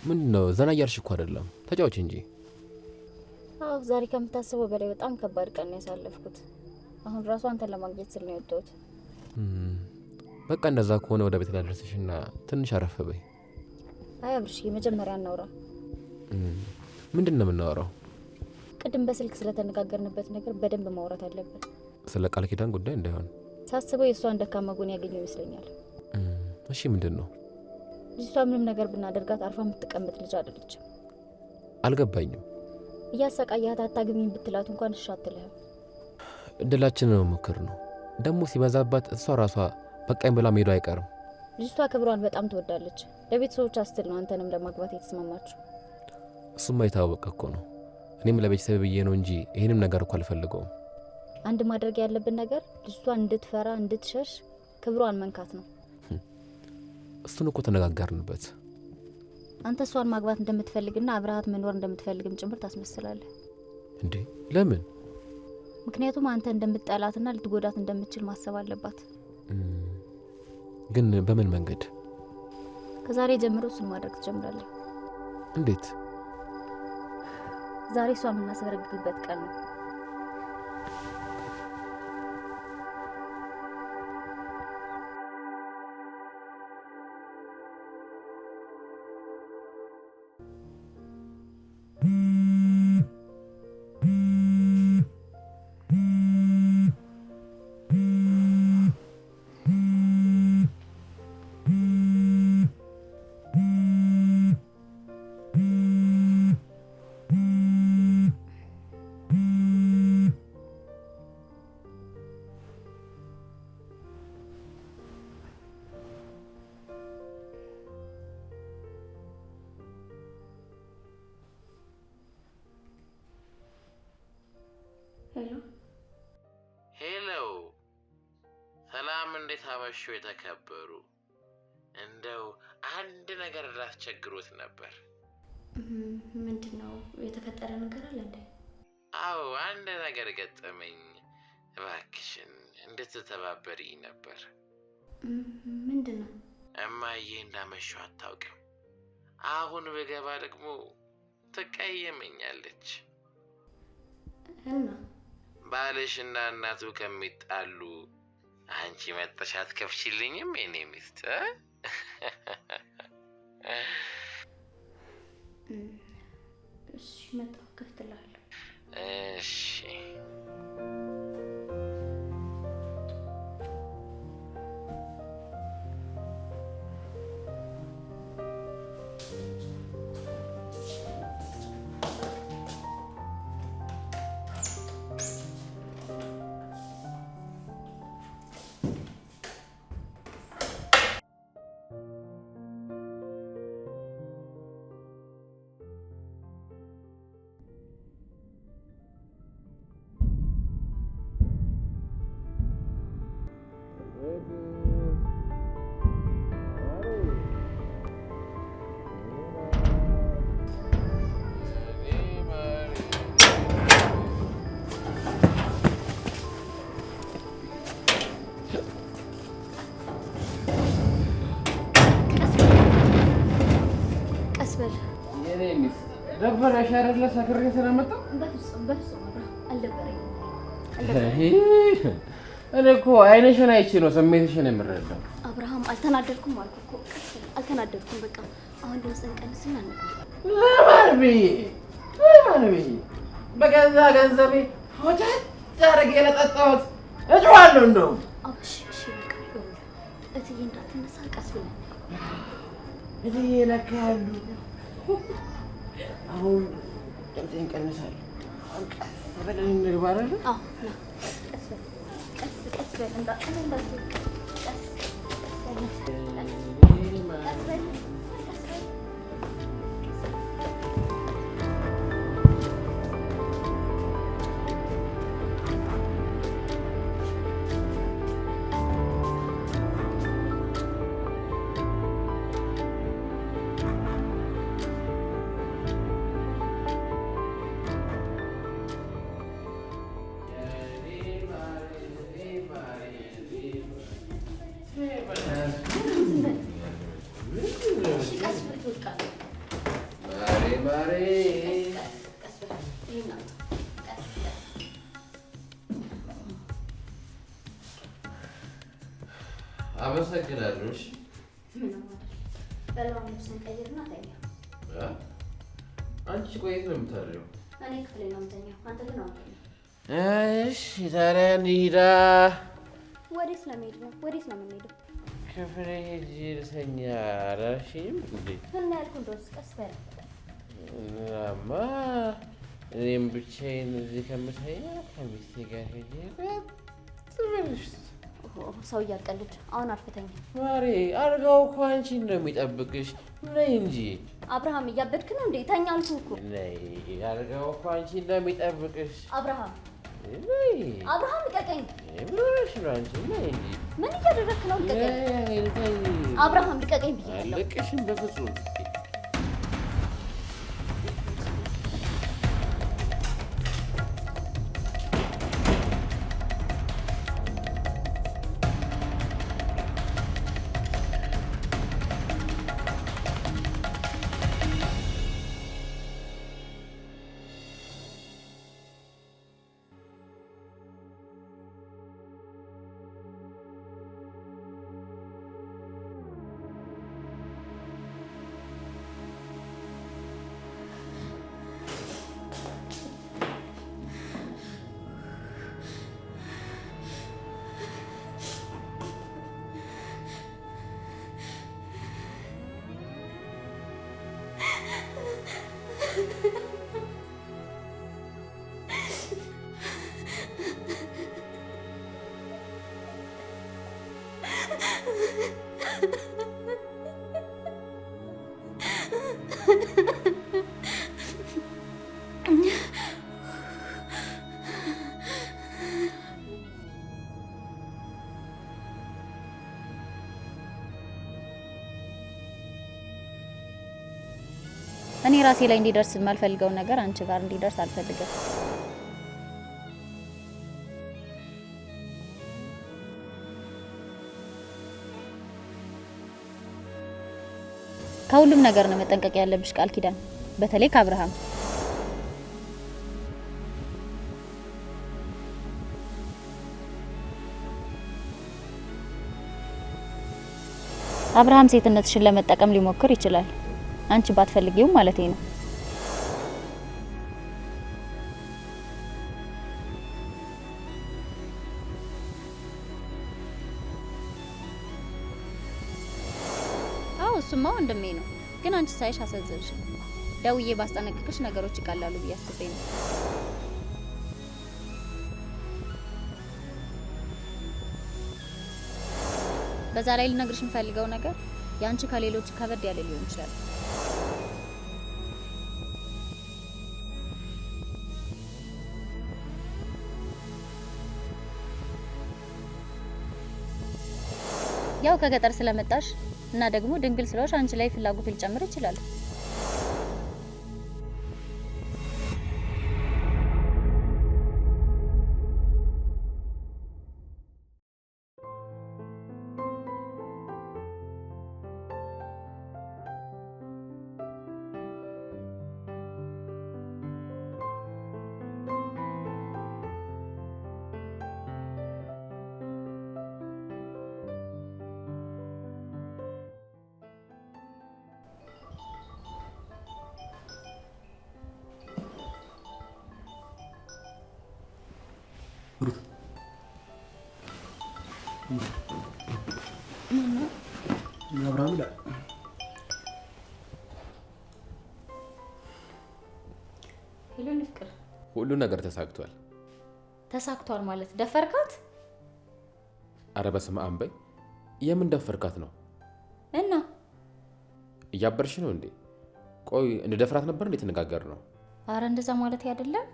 ምንድነው? ዘና እያልሽ እኮ አይደለም። ተጫውች እንጂ። አዎ ዛሬ ከምታስበው በላይ በጣም ከባድ ቀን ነው ያሳለፍኩት። አሁን ራሱ አንተን ለማግኘት ስል ነው የወጣሁት። በቃ እንደዛ ከሆነ ወደ ቤት ላድርስሽና ትንሽ አረፍ በይ። አይ አብርሽ፣ የመጀመሪያ እናውራ። ምንድነው የምናወራው? ቅድም በስልክ ስለተነጋገርንበት ነገር በደንብ ማውራት አለብን። ስለ ቃል ኪዳን ጉዳይ እንዳይሆን። ሳስበው የእሷን ደካማ ጎን ያገኘው ይመስለኛል። እሺ ምንድን ነው? ልጅቷ ምንም ነገር ብናደርጋት አርፋ የምትቀመጥ ልጅ አይደለችም። አልገባኝም። እያሰቃያት አታግቢኝ ብትላት እንኳን እሺ አትልህም። እድላችንን መሞከር ነው። ደግሞ ሲበዛባት እሷ ራሷ በቃኝ ብላ መሄዱ አይቀርም። ልጅቷ ክብሯን በጣም ትወዳለች። ለቤተሰቦቿ ስትል ነው አንተንም ለማግባት የተስማማችው። እሱማ የታወቀ እኮ ነው። እኔም ለቤተሰብ ብዬ ነው እንጂ ይሄንም ነገር እኮ አልፈልገውም። አንድ ማድረግ ያለብን ነገር ልጅቷን እንድትፈራ እንድትሸሽ ክብሯን መንካት ነው። እሱን እኮ ተነጋገርንበት። አንተ እሷን ማግባት እንደምትፈልግና አብረሃት መኖር እንደምትፈልግም ጭምር ታስመስላለህ እንዴ? ለምን? ምክንያቱም አንተ እንደምትጠላትና ልትጎዳት እንደምትችል ማሰብ አለባት። ግን በምን መንገድ? ከዛሬ ጀምሮ እሱን ማድረግ ትጀምራለህ። እንዴት? ዛሬ እሷን የምናስበረግግበት ቀን ነው። ሄሎ ሰላም፣ እንዴት አመሹ የተከበሩ? እንደው አንድ ነገር ላስቸግሮት ነበር። ምንድነው? የተፈጠረ ነገር አለ እንዴ? አዎ አንድ ነገር ገጠመኝ። እባክሽን እንድትተባበሪኝ ነበር። ምንድነው? እማዬ እንዳመሹ አታውቅም። አሁን ብገባ ደግሞ ትቀየመኛለች። እና ባልሽና እናቱ ከሚጣሉ አንቺ መጥተሽ አትከፍቺልኝም? የኔ ሚስት እሺ መጣሁ፣ ከፍትልሃለሁ። እሺ ደበረሽ አይደለ? ሰክሬ ስለመጣሁ በፍጹም አልደበረኝም። እኔ እኮ አይንሽን አይቼ ነው ስሜትሽን የምረዳው። አብርሃም አልተናደድኩም አልኩ እኮ። አልተናደድኩም። በቃ አሁን ድምፅህን ቀንስና እንነጋገር። ለማን ብዬ በገዛ ገንዘቤ ሆጨት አድርጌ ለጠጣሁት እጮሃለሁ። እንደውም እሺ በቃ እትዬ እንዳትነሳ ቀስ ብለን እትዬ ለካ ያሉ አሁን ድምፄን ቀንሳለሁ። አሁን ቀስ ብለን እንግባ አይደል? አዎ ና ቀስ በል እንዳትል ቀስ በል አመሰግናለሁ። እሺ በላውን ልብስን ቀይርና ተኛ። አንቺ ቆየት ነው የምታድሪው? እኔ ክፍሌ ነው የምተኛው። አንተ ግን አሁን ተኛ። እሺ ታዲያ እንሂዳ። ወዴት ለመሄድ ነው? ወዴት ነው የምንሄደው? ክፍሌ ሂጅ ልተኛ አላልሽኝም እንዴ? እና ያልኩህ እንደውስ ቀስ በል እናማ እኔም ብቻዬን እዚህ ከምተኛ ከሚስቴ ጋር ሄጄ ትበልሽ። ሰው እያቀልድ አሁን አርፍተኛ። ማሬ አልጋው እኮ አንቺን ነው የሚጠብቅሽ። ነይ እንጂ። አብርሃም እያበድክ ነው እንዴ? ተኛ አልኩህ እኮ። ነይ፣ አልጋው እኮ አንቺን ነው የሚጠብቅሽ። አብርሃም ነይ። አብርሃም ልቀቀኝ። ምን ሆነሽ ነው አንቺ? ነይ እንጂ። ምን እያደረግክ ነው? ልቀቀኝ አብርሃም፣ ልቀቀኝ ብያለሁ። አልለቅሽም በፍጹም። እኔ ራሴ ላይ እንዲደርስ የማልፈልገውን ነገር አንቺ ጋር እንዲደርስ አልፈልግም። ከሁሉም ነገር ነው መጠንቀቅ ያለብሽ ቃል ኪዳን፣ በተለይ ከአብርሃም። አብርሃም ሴትነትሽን ለመጠቀም ሊሞክር ይችላል፣ አንቺ ባትፈልጊውም ማለቴ ነው። እሱማ ወንድሜ ነው፣ ግን አንቺ ሳይሽ አሳዘንሽ። ደውዬ ባስጠነቅቅሽ ነገሮች ይቀላሉ ብዬ አስቤ ነው። በዛ ላይ ልነግርሽ የምፈልገው ነገር ያንቺ ከሌሎች ከበድ ያለ ሊሆን ይችላል። ያው ከገጠር ስለመጣሽ እና ደግሞ ድንግል ስለሆንሽ አንቺ ላይ ፍላጎት ሊጨምር ይችላል። ሩት አብርሃም ይላል። ሄሎ ፍቅር፣ ሁሉ ነገር ተሳክቷል። ተሳክቷል ማለት ደፈርካት? አረ በስመ አብ በይ። የምን ደፈርካት ነው? እና እያበርሽ ነው እንዴ? ቆይ እንደ ደፍራት ነበር እንዴ ተነጋገር ነው? አረ እንደዛ ማለት አይደለም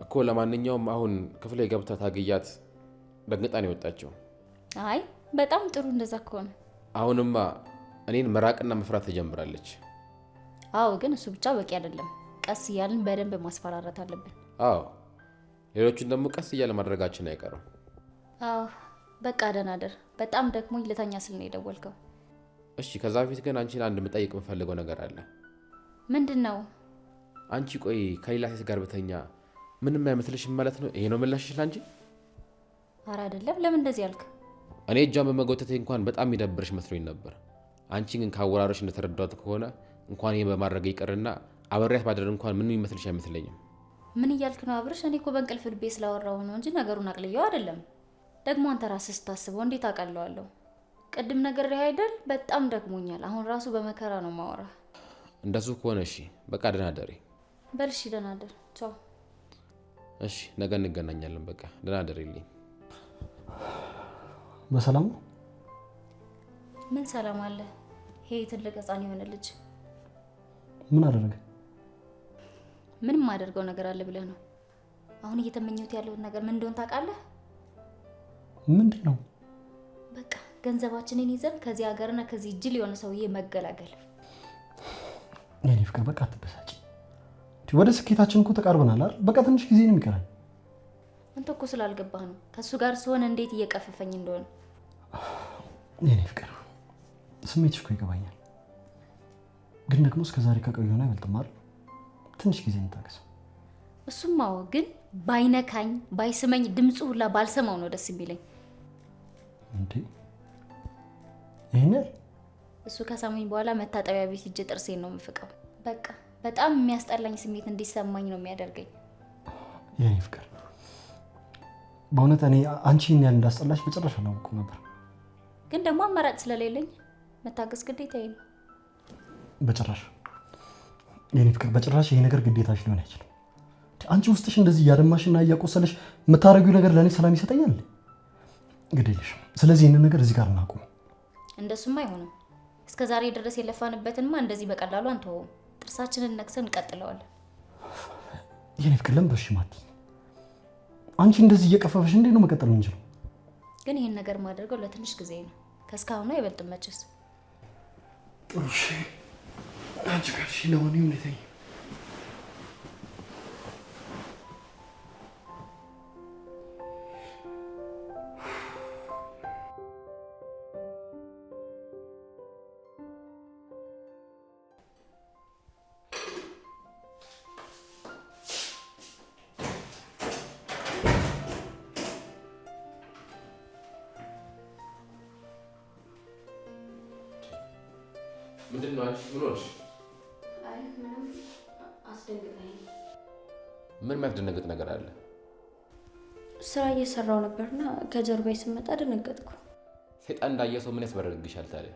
እኮ። ለማንኛውም አሁን ክፍለ ገብታ ታግያት ደንግጣን የወጣችው። አይ በጣም ጥሩ። እንደዛ ከሆነ አሁንማ እኔን መራቅና መፍራት ተጀምራለች። አዎ፣ ግን እሱ ብቻ በቂ አይደለም። ቀስ እያልን በደንብ ማስፈራራት አለብን። አዎ፣ ሌሎችን ደግሞ ቀስ እያለ ማድረጋችን አይቀርም። አዎ፣ በቃ ደህና ደር። በጣም ደክሞኝ ልተኛ ስል ነው የደወልከው። እሺ፣ ከዛ በፊት ግን አንቺን አንድ መጠየቅ የምፈልገው ነገር አለ። ምንድን ነው? አንቺ ቆይ ከሌላ ሴት ጋር በተኛ ምንም አይመስልሽም ማለት ነው? ይሄ ነው ምላሽሽ ላንቺ? ኧረ አይደለም። ለምን እንደዚህ ያልክ? እኔ እጇን በመጎተቴ እንኳን በጣም የሚደብርሽ መስሎኝ ነበር። አንቺ ግን ካወራሮሽ እንደተረዳሁት ከሆነ እንኳን ይሄን በማድረግ ይቅርና አበሪያት ባደር እንኳን ምንም ይመስልሽ አይመስለኝም። ምን እያልክ ነው አብርሽ? እኔ እኮ በእንቅልፍ ልቤ ስላወራሁ ነው እንጂ ነገሩን አቅልየው አይደለም። ደግሞ አንተ ራስህ ስታስበው እንዴት አቀለዋለሁ? ቅድም ነገር አይደል? በጣም ደክሞኛል። አሁን ራሱ በመከራ ነው ማወራ። እንደሱ ከሆነ እሺ፣ በቃ ደህና ደሪ። በል እሺ፣ ደህና ደር። ቻው። እሺ፣ ነገ እንገናኛለን። በቃ ደህና ደሪልኝ። በሰላም ነው? ምን ሰላም አለ? ይሄ ትልቅ ሕፃን የሆነ ልጅ ምን አደረገ? ምንም ማደርገው ነገር አለ ብለህ ነው? አሁን እየተመኘሁት ያለውን ነገር ምን እንደሆነ ታውቃለህ? ምንድን ነው? በቃ ገንዘባችንን ይዘን ከዚህ ሀገርና ከዚህ ጅል የሆነ ሰውዬ መገላገል። የኔ ፍቅር በቃ አትበሳጭ። ወደ ስኬታችን እኮ ተቃርበናል አይደል? በቃ ትንሽ ጊዜ ነው የሚቀረን። አንተ እኮ ስላልገባህ ነው ከሱ ጋር ስሆን እንዴት እየቀፈፈኝ እንደሆነ። የኔ ፍቅር ስሜትሽ እኮ ይገባኛል፣ ግን ደግሞ እስከዛሬ ከቆየሁ አይበልጥም አይደል? ትንሽ ጊዜ እንታገስ። እሱማው ግን ባይነካኝ ባይስመኝ ድምፁ ሁላ ባልሰማው ነው ደስ የሚለኝ። እንዴ ይሄን እሱ ከሳመኝ በኋላ መታጠቢያ ቤት ሂጅ ጥርሴን ነው የምፍቀው። በቃ በጣም የሚያስጠላኝ ስሜት እንዲሰማኝ ነው የሚያደርገኝ። የኔ ፍቅር በእውነት እኔ አንቺን ያህል እንዳስጠላሽ በጭራሽ አላወኩም ነበር፣ ግን ደግሞ አማራጭ ስለሌለኝ መታገስ ግዴታዬ ነው። በጭራሽ የኔ ፍቅር በጭራሽ ይሄ ነገር ግዴታሽ ሊሆን አይችልም። አንቺ ውስጥሽ እንደዚህ እያደማሽና እያቆሰለሽ የምታደርጊው ነገር ለእኔ ሰላም ይሰጠኛል? ግዴለሽ። ስለዚህ ይህንን ነገር እዚህ ጋር እናቁም። እንደሱም አይሆንም። እስከ ዛሬ ድረስ የለፋንበትንማ እንደዚህ በቀላሉ አንተውም። ጥርሳችንን ነክሰን እንቀጥለዋለን። የኔ ፍቅር ለምን በሽ ማቲ? አንቺ እንደዚህ እየቀፈፈሽ እንዴት ነው መቀጠል የምንችለው? ግን ይህን ነገር ማድረገው ለትንሽ ጊዜ ነው። ከእስካሁኑ አይበልጥም መቼስ። ጥሩ እሺ፣ አንቺ ጋር እሺ። ለማንኛውም ሁኔታ ምንድን ነው አንቺ? ምን ሆነሽ? አይ ምንም አስደንግጠኝ። ምን የሚያስደነግጥ ነገር አለ? ስራ እየሰራው ነበርና ከጀርባዬ ስመጣ ደነገጥኩ። ሰይጣን እንዳየ ሰው ምን ያስበረግግሻል ታዲያ?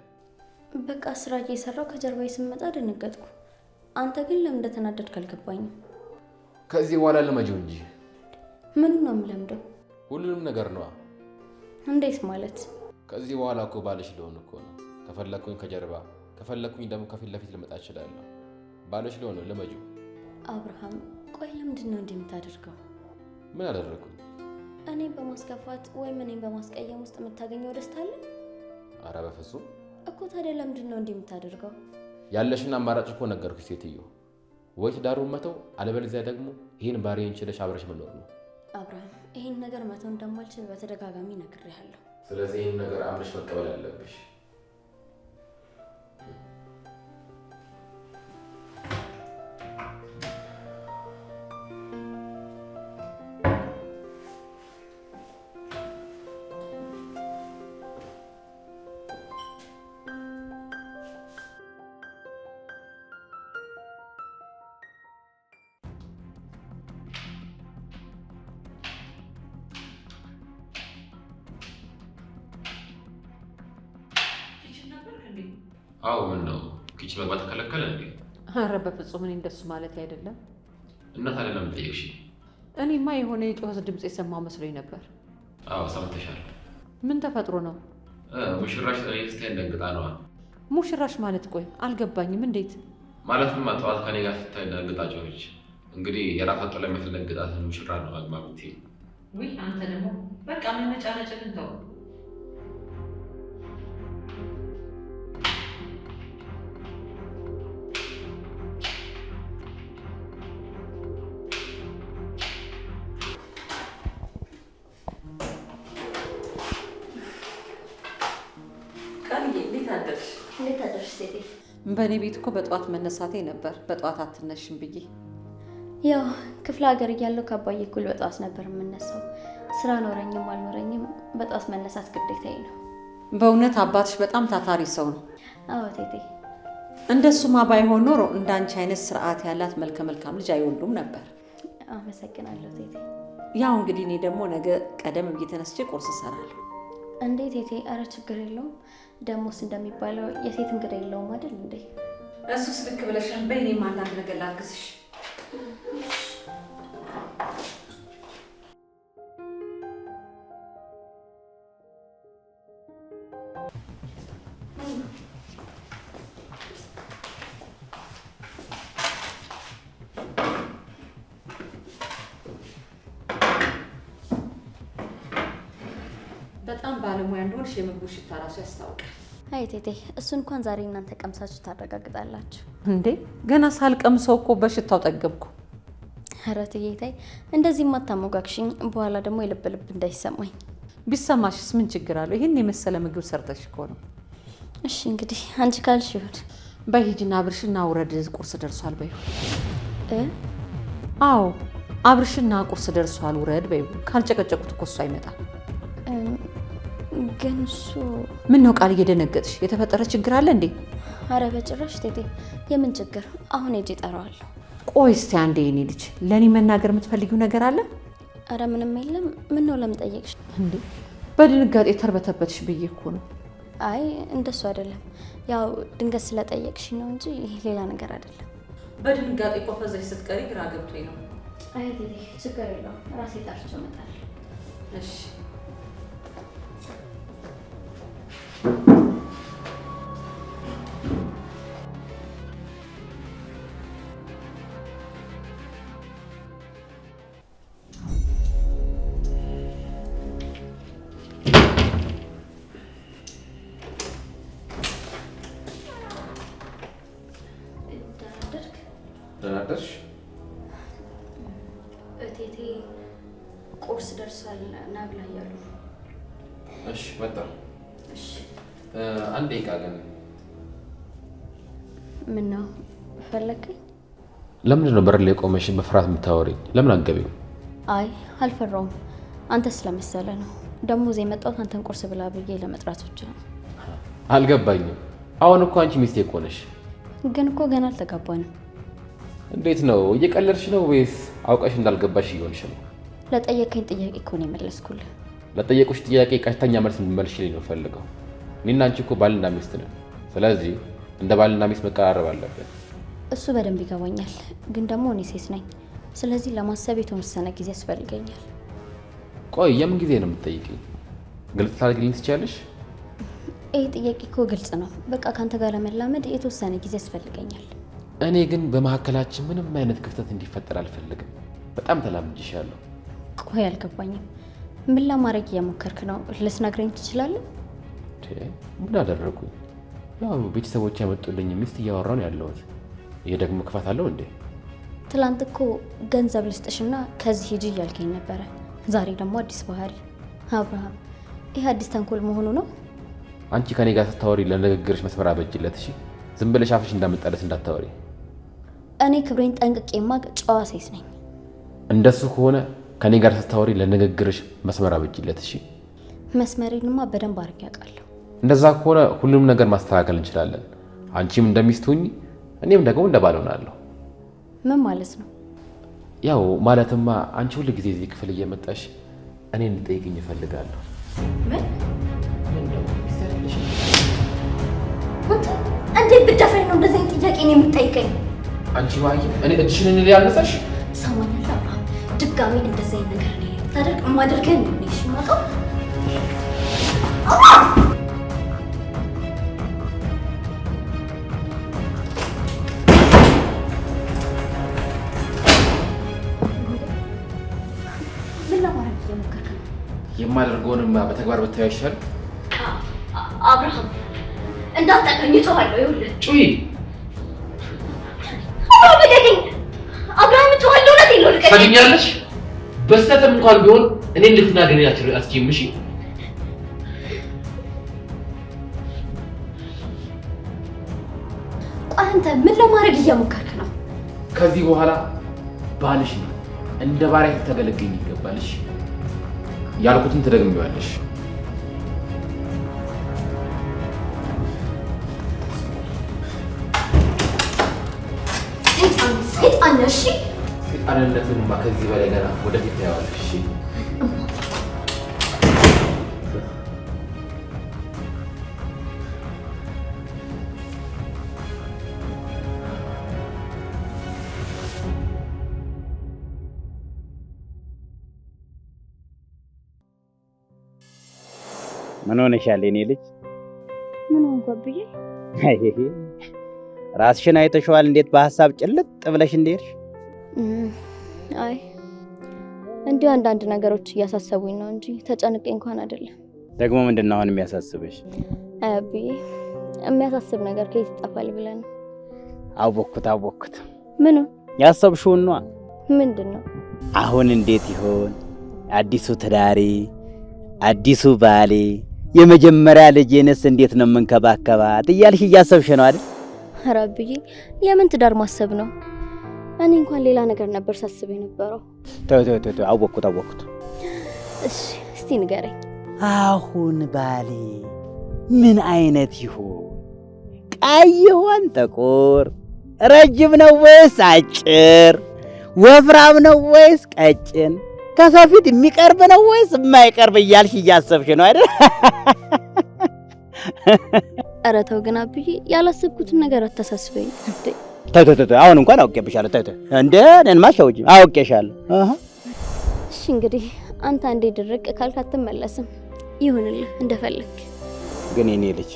በቃ ስራ እየሰራው ከጀርባዬ ስመጣ ደነገጥኩ። አንተ ግን ለምን እንደተናደድክ አልገባኝም። ከዚህ በኋላ ለመጂው እንጂ ምን ነው የምለምደው? ሁሉንም ነገር ነዋ። እንዴት ማለት? ከዚህ በኋላ እኮ ባልሽ ልሆን እኮ ነው። ከፈለኩኝ ከጀርባ ከፈለኩኝ ደግሞ ከፊት ለፊት ልመጣ እችላለሁ። ባልሽ ልሆን ነው። ለመጂው አብርሃም፣ ቆይ ለምንድን ነው እንዲህ የምታደርገው? ምን አደረኩኝ? እኔን በማስከፋት ወይም እኔን በማስቀየም ውስጥ የምታገኘው ደስታ አለ? ኧረ በፍጹም እኮ። ታዲያ ለምንድን ነው እንዲህ የምታደርገው? ያለሽን አማራጭ እኮ ነገርኩሽ ሴትዮ። ወይ ትዳሩን መተው፣ አለበለዚያ ደግሞ ይህን ባሪዬን ችለሽ አብረሽ መኖር ነው። አብርሃም፣ ይህን ነገር መተው እንደማልችል በተደጋጋሚ ነግሬሃለሁ። ስለዚህ ይህን ነገር አምነሽ መቀበል አለብሽ። አዎ ምን ነው ኪችን መግባት ተከለከለ እንዴ? ኧረ በፍጹም እኔ እንደሱ ማለት አይደለም። እና ታዲያ ለምን ጠየቅሽ? እኔማ የሆነ የጩኸት ድምፅ የሰማሁ መስሎኝ ነበር። አዎ ሰምተሻል። ምን ተፈጥሮ ነው? ሙሽራሽ እኔ ስታይ ደንግጣ ነዋ። ሙሽራሽ ማለት? ቆይ አልገባኝም። እንዴት ማለትም ጠዋት ከኔ ጋር ስታይ ደንግጣ ጮኸች። እንግዲህ የራሷ ጠላ የሚያስደነግጣት ሙሽራ ነው አግባብቴ። ውይ አንተ ደግሞ በቃ መነጫነጭን ተው። እንዴት አደርሽ ሴቴ? በእኔ ቤት እኮ በጠዋት መነሳቴ ነበር። በጠዋት አትነሽም ብዬ። ያው ክፍለ ሀገር እያለሁ ከአባዬ እኩል በጠዋት ነበር የምነሳው። ስራ ኖረኝም አልኖረኝም በጠዋት መነሳት ግዴታዬ ነው። በእውነት አባትሽ በጣም ታታሪ ሰው ነው። አዎ ቴቴ። እንደሱማ ባይሆን ኖሮ እንዳንቺ አይነት ስርዓት ያላት መልከ መልካም ልጅ አይወልዱም ነበር። አመሰግናለሁ ቴቴ። ያው እንግዲህ እኔ ደግሞ ነገ ቀደም ብዬ ተነስቼ ቁርስ እሰራለሁ። እንዴ ቴቴ? አረ ችግር የለውም። ደሞስ እንደሚባለው የሴት እንግዳ የለውም አይደል እንዴ? እሱስ ልክ ብለሽን። በእኔም አንዳንድ ነገር ላግዝሽ። በጣም ባለሙያ እንደሆንሽ የምግቡ ሽታ ራሱ ያስታውቃል። አይ ቴቴ፣ እሱ እንኳን ዛሬ እናንተ ቀምሳችሁ ታረጋግጣላችሁ። እንዴ ገና ሳልቀምሰው እኮ በሽታው ጠገብኩ። ኧረ ትዬ ተይ፣ እንደዚህ ማታሞጋግሽኝ፣ በኋላ ደግሞ የልብ ልብ እንዳይሰማኝ። ቢሰማሽስ ምን ችግር አለው? ይህን የመሰለ ምግብ ሰርተሽ እኮ ነው። እሺ እንግዲህ አንቺ ካልሽ ይሁን። በሂጂና አብርሽና ውረድ፣ ቁርስ ደርሷል በይው። አዎ አብርሽና ቁርስ ደርሷል ውረድ በይው። ካልጨቀጨቁት እኮ እሱ አይመጣም። ግን እሱ ምን ነው ቃል እየደነገጥሽ? የተፈጠረ ችግር አለ እንዴ? አረ በጭራሽ ቴቴ፣ የምን ችግር? አሁን ሂጅ እጠራዋለሁ። ቆይ እስቲ አንዴ የኔ ልጅ፣ ለእኔ መናገር የምትፈልጊው ነገር አለ? አረ ምንም የለም። ምን ነው ለምን ጠየቅሽ? እንዴ በድንጋጤ ተርበተበትሽ ብዬ እኮ ነው። አይ እንደሱ አይደለም፣ ያው ድንገት ስለጠየቅሽ ነው እንጂ ሌላ ነገር አይደለም። በድንጋጤ ቆፈዘሽ ስትቀሪ ግራ ገብቶኝ ነው። አይ ቴቴ ችግር የለውም፣ ራሴ ጠርቼው እመጣለሁ። እሺ ተናደርሽ? እቴቴ ቁርስ ደርሷል ና ብላ እያሉ። እሺ መጣሁ። እሺ አንድ ደቂቃ ግን። ምን ነው ፈለግኝ? ለምንድን ነው በር ላይ ቆመሽ በፍርሃት የምታወሪኝ? ለምን አትገቢም? አይ አልፈራውም፣ አንተ ስለመሰለ ነው። ደግሞ እዚህ የመጣሁት አንተን ቁርስ ብላ ብዬ ለመጥራት ብቻ ነው። አልገባኝም። አሁን እኮ አንቺ ሚስቴ እኮ ነሽ። ግን እኮ ገና አልተጋባንም። እንዴት ነው? እየቀለድሽ ነው ወይስ አውቀሽ እንዳልገባሽ እየሆንሽ ነው? ለጠየቀኝ ጥያቄ እኮ ነው የመለስኩልህ። ለጠየቁሽ ጥያቄ ቀጥተኛ መልስ እንድትመልሽልኝ ነው ፈልገው። እኔና አንቺ እኮ ባልና ሚስት ነን። ስለዚህ እንደ ባልና ሚስት መቀራረብ አለብን። እሱ በደንብ ይገባኛል። ግን ደግሞ እኔ ሴት ነኝ። ስለዚህ ለማሰብ የተወሰነ ጊዜ ያስፈልገኛል። ቆይ የምን ጊዜ ነው የምትጠይቂኝ? ግልጽ ታደርጊልኝ ትችያለሽ? ይህ ጥያቄ እኮ ግልጽ ነው። በቃ ካንተ ጋር ለመላመድ የተወሰነ ጊዜ ያስፈልገኛል። እኔ ግን በመካከላችን ምንም አይነት ክፍተት እንዲፈጠር አልፈልግም። በጣም ተላምጄሻለሁ። ቆይ አልገባኝም። ምን ለማድረግ እየሞከርክ ነው? ልትነግረኝ ትችላለህ? ምን አደረኩኝ? ያው ቤተሰቦች ያመጡልኝ ሚስት እያወራሁ ነው ያለሁት። ይሄ ደግሞ ክፋት አለው እንዴ? ትላንት እኮ ገንዘብ ልስጥሽና ከዚህ ሂጂ እያልከኝ ነበረ። ዛሬ ደግሞ አዲስ ባህሪ። አብርሃም፣ ይህ አዲስ ተንኮል መሆኑ ነው? አንቺ ከኔ ጋር ስታወሪ ለንግግርሽ መስመር አበጅለት። እሺ፣ ዝም ብለሽ አፍሽ እንዳመጣለስ እንዳታወሪ። እኔ ክብሬን ጠንቅቄማ ጨዋ ሴት ነኝ። እንደሱ ከሆነ ከኔ ጋር ስታወሪ ለንግግርሽ መስመር አበጅለት። እሺ፣ መስመሬንማ በደንብ አድርጌ አውቃለሁ። እንደዛ ከሆነ ሁሉንም ነገር ማስተካከል እንችላለን። አንቺም እንደሚስት ሁኚ፣ እኔም ደግሞ እንደ ባል ሆናለሁ። ምን ማለት ነው? ያው ማለትማ አንቺ ሁሉ ጊዜ እዚህ ክፍል እየመጣሽ እኔን እንድጠይቅኝ እፈልጋለሁ። ምን? እንዴት ብደፍረኝ ነው እንደዚህ አይነት ጥያቄ ነው የምትጠይቀኝ? አንቺ ማይ እኔ እጅሽን እንዴ ያነሳሽ? ሰማኛለህ አብርሃም፣ ድጋሚ እንደዚህ አይነት ነገር ነው ታደርግ ማደርገን ነው እሺ? ማውቀው ምን ለማድረግ እየሞከርክ ነው? የማደርገውንማ በተግባር ብታዩ ይሻል። አብርሃም እንዳትጠቀኝ እጮሃለሁ። ይኸውልህ ጩይ አብርሃም እጮሃለሁ። እውነቴን ነው። ልቀቀኝ። ሰድኛለሽ። በስተትም እንኳን ቢሆን እኔን ልትናገሪ አትችይም። እሺ ቆይ አንተ ምን ለማድረግ እየሞከርክ ነው? ከዚህ በኋላ ባልሽ ነው። እንደ ባሪያ ልታገለግኝ ይገባል። እሺ ያልኩትን ትደግሚዋለሽ። ሰይጣን ነሽ። ሰይጣንነትንማ ከዚህ በላይ ገና ወደፊት ታያዋለሽ። እሺ ምን ሆነሻል የኔ ልጅ? ምን ሆንኩብኝ? ራስሽን አይተሽዋል እንዴት በሐሳብ ጭልጥ ብለሽ እንደሄድሽ? አይ እንዲሁ አንዳንድ ነገሮች እያሳሰቡኝ ነው እንጂ ተጨንቄ እንኳን አይደለም። ደግሞ ምንድነው አሁን የሚያሳስብሽ? አብዬ የሚያሳስብ ነገር ከየት ይጠፋል ብለን? አወኩት። ምኑ? ያሰብሽው ነው? ምንድነው? አሁን እንዴት ይሆን አዲሱ ትዳሬ፣ አዲሱ ባሌ፣ የመጀመሪያ ልጄንስ እንዴት ነው መንከባከባት እያልሽ እያሰብሽ ነው አይደል? ኧረ አብዬ የምን ትዳር ማሰብ ነው? እኔ እንኳን ሌላ ነገር ነበር ሳስብ የነበረው። ተው አወኩት። እሺ እስቲ ንገረኝ። አሁን ባሌ ምን አይነት ይሆን? ቀይ ይሆን ጥቁር? ረጅም ነው ወይስ አጭር? ወፍራም ነው ወይስ ቀጭን? ከሰው ፊት የሚቀርብ ነው ወይስ የማይቀርብ እያልሽ እያሰብሽ ነው አይደል? ኧረ ተው ግን አብዬ ያላሰብኩትን ነገር አታሳስበኝ። ተው አሁን እንኳን አውቄብሻለሁ። ተው እንደ እኔንማ ሸውጂ አውቄሻለሁ። እሺ እንግዲህ አንተ አንዴ ድርቅ ካልክ አትመለስም። ይሁንልህ እንደፈለክ። ግን የኔ ልጅ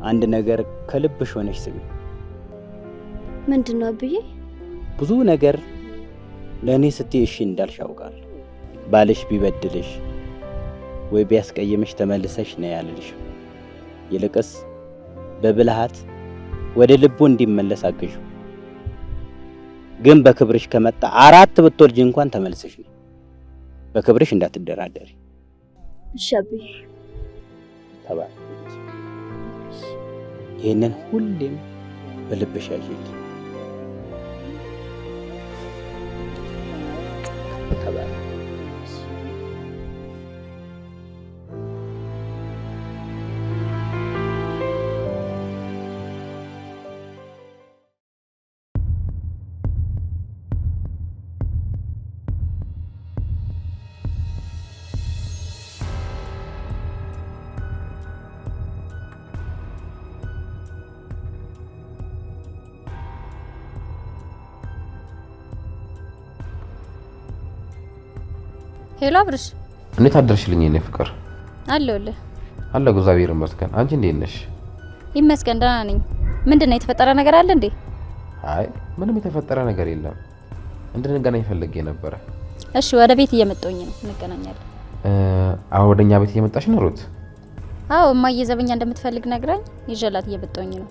አንድ ነገር ከልብሽ ሆነሽ ስሚ። ምንድነው አብዬ? ብዙ ነገር ለእኔ ስትይ እሺ እንዳልሽ አውቃለሁ። ባልሽ ቢበድልሽ ወይ ቢያስቀይምሽ ተመልሰሽ ነው ያልልሽ። ይልቅስ በብልሃት ወደ ልቡ እንዲመለስ አግዡ። ግን በክብርሽ ከመጣ 4 ብትወልጂ እንኳን ተመልሰሽ ነው። በክብርሽ እንዳትደራደሪ። እሺ አብዬ። ተባረክ። ይሄንን ሁሌም በልብሽ ያዥልኝ። ተባረክ። ሄሎ አብርሽ፣ እንዴት አደርሽልኝ የኔ ፍቅር? አለሁልህ። አለሁ እግዚአብሔር ይመስገን። አንቺ እንዴት ነሽ? ይመስገን ደህና ነኝ። ምንድነው የተፈጠረ ነገር አለ እንዴ? አይ ምንም የተፈጠረ ነገር የለም። እንድንገናኝ ፈልጌ ነበረ። እሺ ወደ ቤት እየመጣሁኝ ነው፣ እንገናኛለን። አሁን ወደኛ ቤት እየመጣሽ ነው ሩት? አዎ እማዬ ዘበኛ እንደምትፈልግ ነግራኝ ይዤላት እየመጣሁኝ ነው።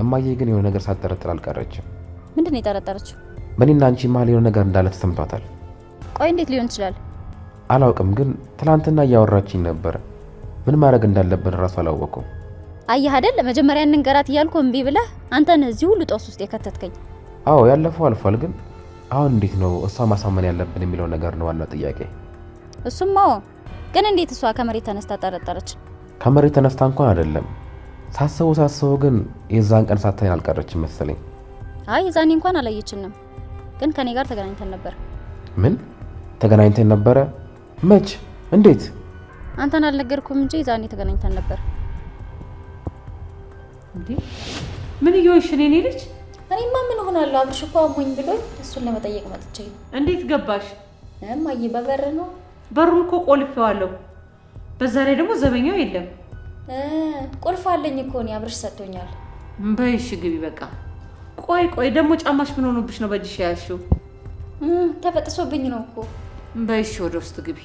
እማዬ ግን የሆነ ነገር ሳትጠረጥር አልቀረችም። ምንድነው የጠረጠረችው? በእኔና አንቺ መሀል የሆነ ነገር እንዳለ ተሰምቷታል። ቆይ እንዴት ሊሆን ይችላል? አላውቅም፣ ግን ትላንትና እያወራችኝ ነበረ። ምን ማድረግ እንዳለብን እራሱ አላወቅኩም። አየህ አይደል መጀመሪያ እንንገራት እያልኩ እምቢ ብለህ አንተ ነህ እዚህ ሁሉ ጦስ ውስጥ የከተትከኝ። አዎ ያለፈው አልፏል፣ ግን አሁን እንዴት ነው እሷ ማሳመን ያለብን የሚለው ነገር ነው ዋናው ጥያቄ። እሱማ ግን እንዴት እሷ ከመሬት ተነስታ ጠረጠረች? ከመሬት ተነስታ እንኳን አይደለም፣ ሳስበው ግን የዛን ቀን ሳታይን አልቀረችም መሰለኝ። አይ የዛኔ እንኳን አላየችንም፣ ግን ከኔ ጋር ተገናኝተን ነበር። ምን ተገናኝተን ነበረ? መች? እንዴት? አንተን አልነገርኩም እንጂ ዛኔ ተገናኝተን ነበር። እንዴ ምን እየሆንሽ ነው የኔ ልጅ? እኔማ ምን ሆናለሁ? አብርሽ እኮ አሞኝ ብሎኝ እሱን ለመጠየቅ መጥቼ። እንዴት ገባሽ? እማዬ በበር ነው። በሩን እኮ ቆልፌዋለሁ። በዛ ላይ ደግሞ ዘበኛው የለም። ቁልፍ አለኝ እኮ እኔ አብርሽ ሰጥቶኛል። በይሽ ግቢ በቃ። ቆይ ደግሞ ጫማሽ ምን ሆኖብሽ ነው በእጅሽ ያልሽው? ተበጥሶብኝ ነው እኮ። በይሽ ወደ ውስጥ ግቢ።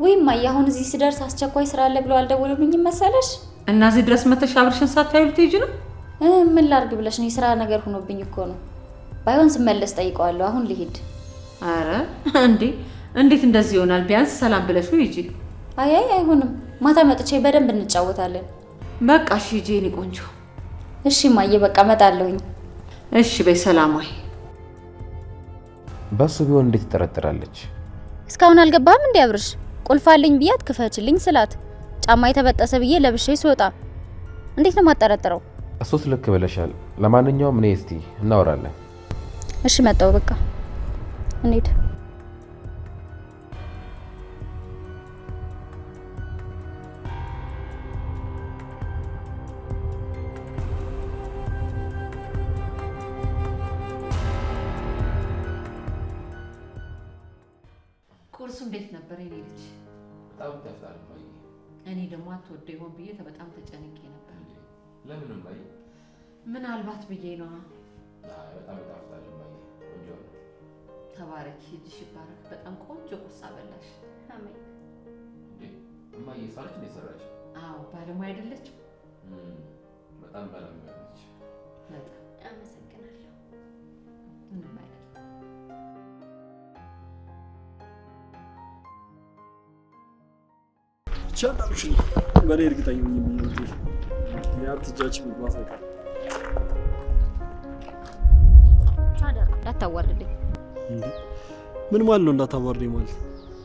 ወይ እማዬ አሁን እዚህ ስደርስ አስቸኳይ ስራ አለ ብለው አልደወሉልኝም መሰለሽ? እና እዚህ ድረስ መተሽ አብርሽን ሳታዩ ልትሄጂ ነው? ምን ላድርግ ብለሽ ነው? የስራ ነገር ሆኖብኝ እኮ ነው። ባይሆን ስመለስ ጠይቀዋለሁ። አሁን ልሂድ። አረ እንዴት እንደዚህ ይሆናል? ቢያንስ ሰላም ብለሽው ሂጂ። አይ አይሆንም። ማታ መጥቼ በደንብ እንጫወታለን። በቃ እሺ ሂጂ የኔ ቆንጆ። እሺ እማዬ በቃ እመጣለሁኝ። እሺ በይ ሰላም። ወይ በሱ ቢሆን እንዴት ትጠረጥራለች? እስካሁን አልገባህም እንዴ አብርሽ? ቁልፍ አለኝ ብያት ክፈችልኝ ስላት ጫማ የተበጠሰ ብዬ ለብሼ ስወጣ እንዴት ነው የማጠረጥረው? እሱስ ልክ ብለሻል። ለማንኛውም እኔ እስቲ እናወራለን። እሺ መጣሁ በቃ እንሂድ። ቁርሱ እንዴት ነበር የኔ ልጅ? በጣም ተፍታል ማይ። እኔ ደግሞ አትወደው ይሆን ብዬ በጣም ተጨንቄ ነበር። ለምን ማይ? ምናልባት ብዬ ነው። በጣም ተፍታል ማይ። ቆንጆ ነው። ተባረክ፣ እጅሽ ይባረክ። በጣም ቆንጆ ቁርስ አበላሽ። አሜን። እማዬ ሳልች ነው የሰራች? አዎ ባለሙያ አይደለችም? በጣም ባለሙያ ነች። በጣም አመሰግናለሁ። ምንም አይደለም። ቻናሉሽ በኔ እርግጠኛ ነኝ የሚሉት ያርት ጃጅ መግባት አይቀር። ታዲያ እንዳታዋርድኝ። እንዴ ምን ማለት ነው እንዳታዋርደኝ ማለት?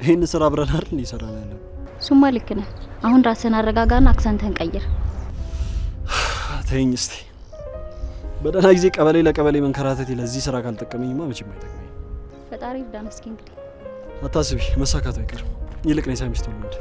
ይሄን ስራ አብረን አይደል እየሰራን ያለው? ሱማ ልክ ነህ። አሁን ራስህን አረጋጋና አክሰንትህን ቀይር። ተይኝ እስቲ። በደህና ጊዜ ቀበሌ ለቀበሌ መንከራተት ለዚህ ስራ ካልጠቀመኝማ መቼም አይጠቅመኝ። ፈጣሪ ይርዳን። እስኪ እንግዲህ አታስቢ፣ መሳካቱ አይቀርም። ይልቅ ነኝ ሳሚስቶ ነው እንዴ?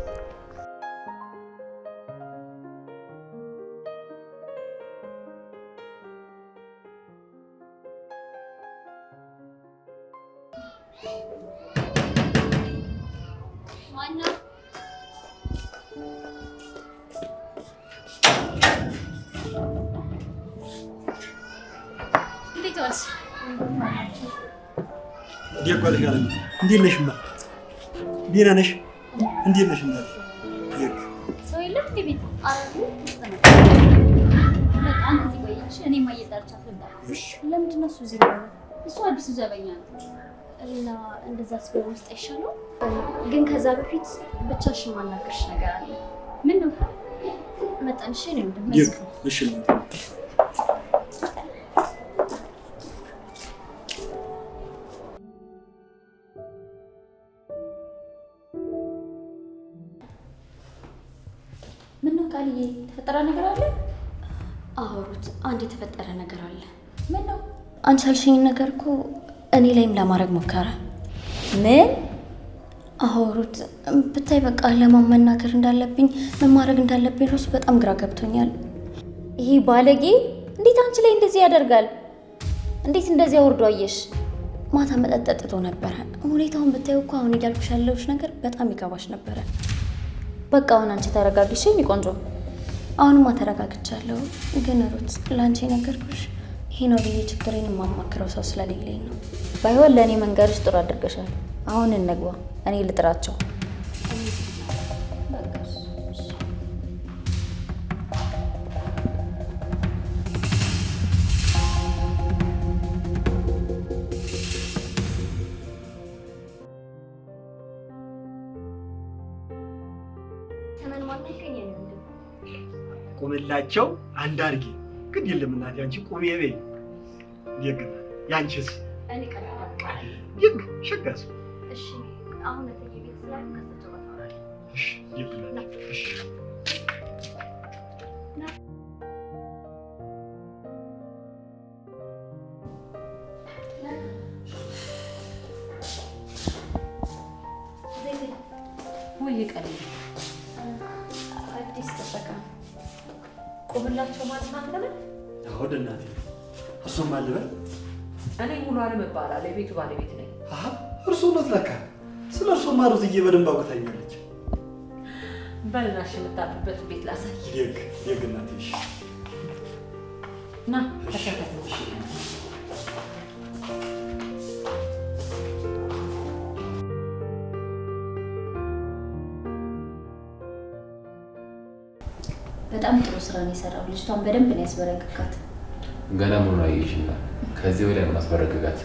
ዲያቆል ጋር እንዴት ነሽማ? ደህና ነሽ? እንዴት ነሽ? ይክ ሰው የለም እንዴ ቤት? አረዱ ውስጥ ነው። በቃ እንደዚህ ቆይሽ። እኔ ማየጣርቻት ነበር። ለምንድን ነው እሱ እዚህ ነው? እሱ አዲሱ ዘበኛ ነው እና እንደዛ ስበው ውስጥ አይሻለው? ግን ከዛ በፊት ብቻሽን ማናገርሽ ነገር አለ። ምን ነው? መጣንሽ ነው እንደምን? ይክ እሺ ቃልዬ የተፈጠረ ነገር አለ? አወሩት። አንድ የተፈጠረ ነገር አለ። ምን ነው? አንቺ ያልሽኝ ነገር እኮ እኔ ላይም ለማድረግ ሞከረ። ምን? አወሩት። ብታይ በቃ ለማን መናገር እንዳለብኝ ምን ማድረግ እንዳለብኝ ራሱ በጣም ግራ ገብቶኛል። ይሄ ባለጌ እንዴት አንቺ ላይ እንደዚህ ያደርጋል? እንዴት እንደዚህ አውርዶ አየሽ? ማታ መጠጥ ጠጥቶ ነበረ። ሁኔታውን ብታዩ እኮ አሁን እያልኩሽ ያለሁሽ ነገር በጣም ይገባሽ ነበረ። በቃ አሁን አንቺ ተረጋግሽ የሚቆንጆ። አሁንማ ተረጋግቻለሁ። ግን ሩት ለአንቺ ነገርኩሽ ይሄ ነው ብዬ ችግሬን የማማክረው ሰው ስለሌለኝ ነው። ባይሆን ለእኔ መንገርሽ ጥሩ አድርገሻል። አሁን እንግባ፣ እኔ ልጥራቸው። ቁምላቸው አንድ አድርጊ። ግን የለም እናቴ አንቺ ቁሜ በይ። ይግና ያንቺስ? እኔ ቀጥታ ይግ ሸጋስ? እሺ አሁን ለተየ ቤት ስላለ ከሰጨው ባታወራል። እሺ ይግና እሺ ወይ ቀሪ አዲስ ተጠቃ ቁምላቸው ማለት ነው። አሁን እናቴ እርሱም አልበል። እኔ ሙሉ አለም እባላለሁ፣ የቤቱ ባለቤት ነኝ። አሃ እርሱ ነው ለካ። ስለ እርሱ ማሩትዬ በደንብ አውቅታኛለች። በልናሽ የምታርፍበት ቤት ላሳይ። ይግ እናቴ እሺ ና ተከታተል። በጣም ጥሩ ስራ ነው የሰራው። ልጅቷን በደንብ ነው ያስበረግጋት። ገና ምን አየሽና ከዚህ ወዲያ ማስበረግጋት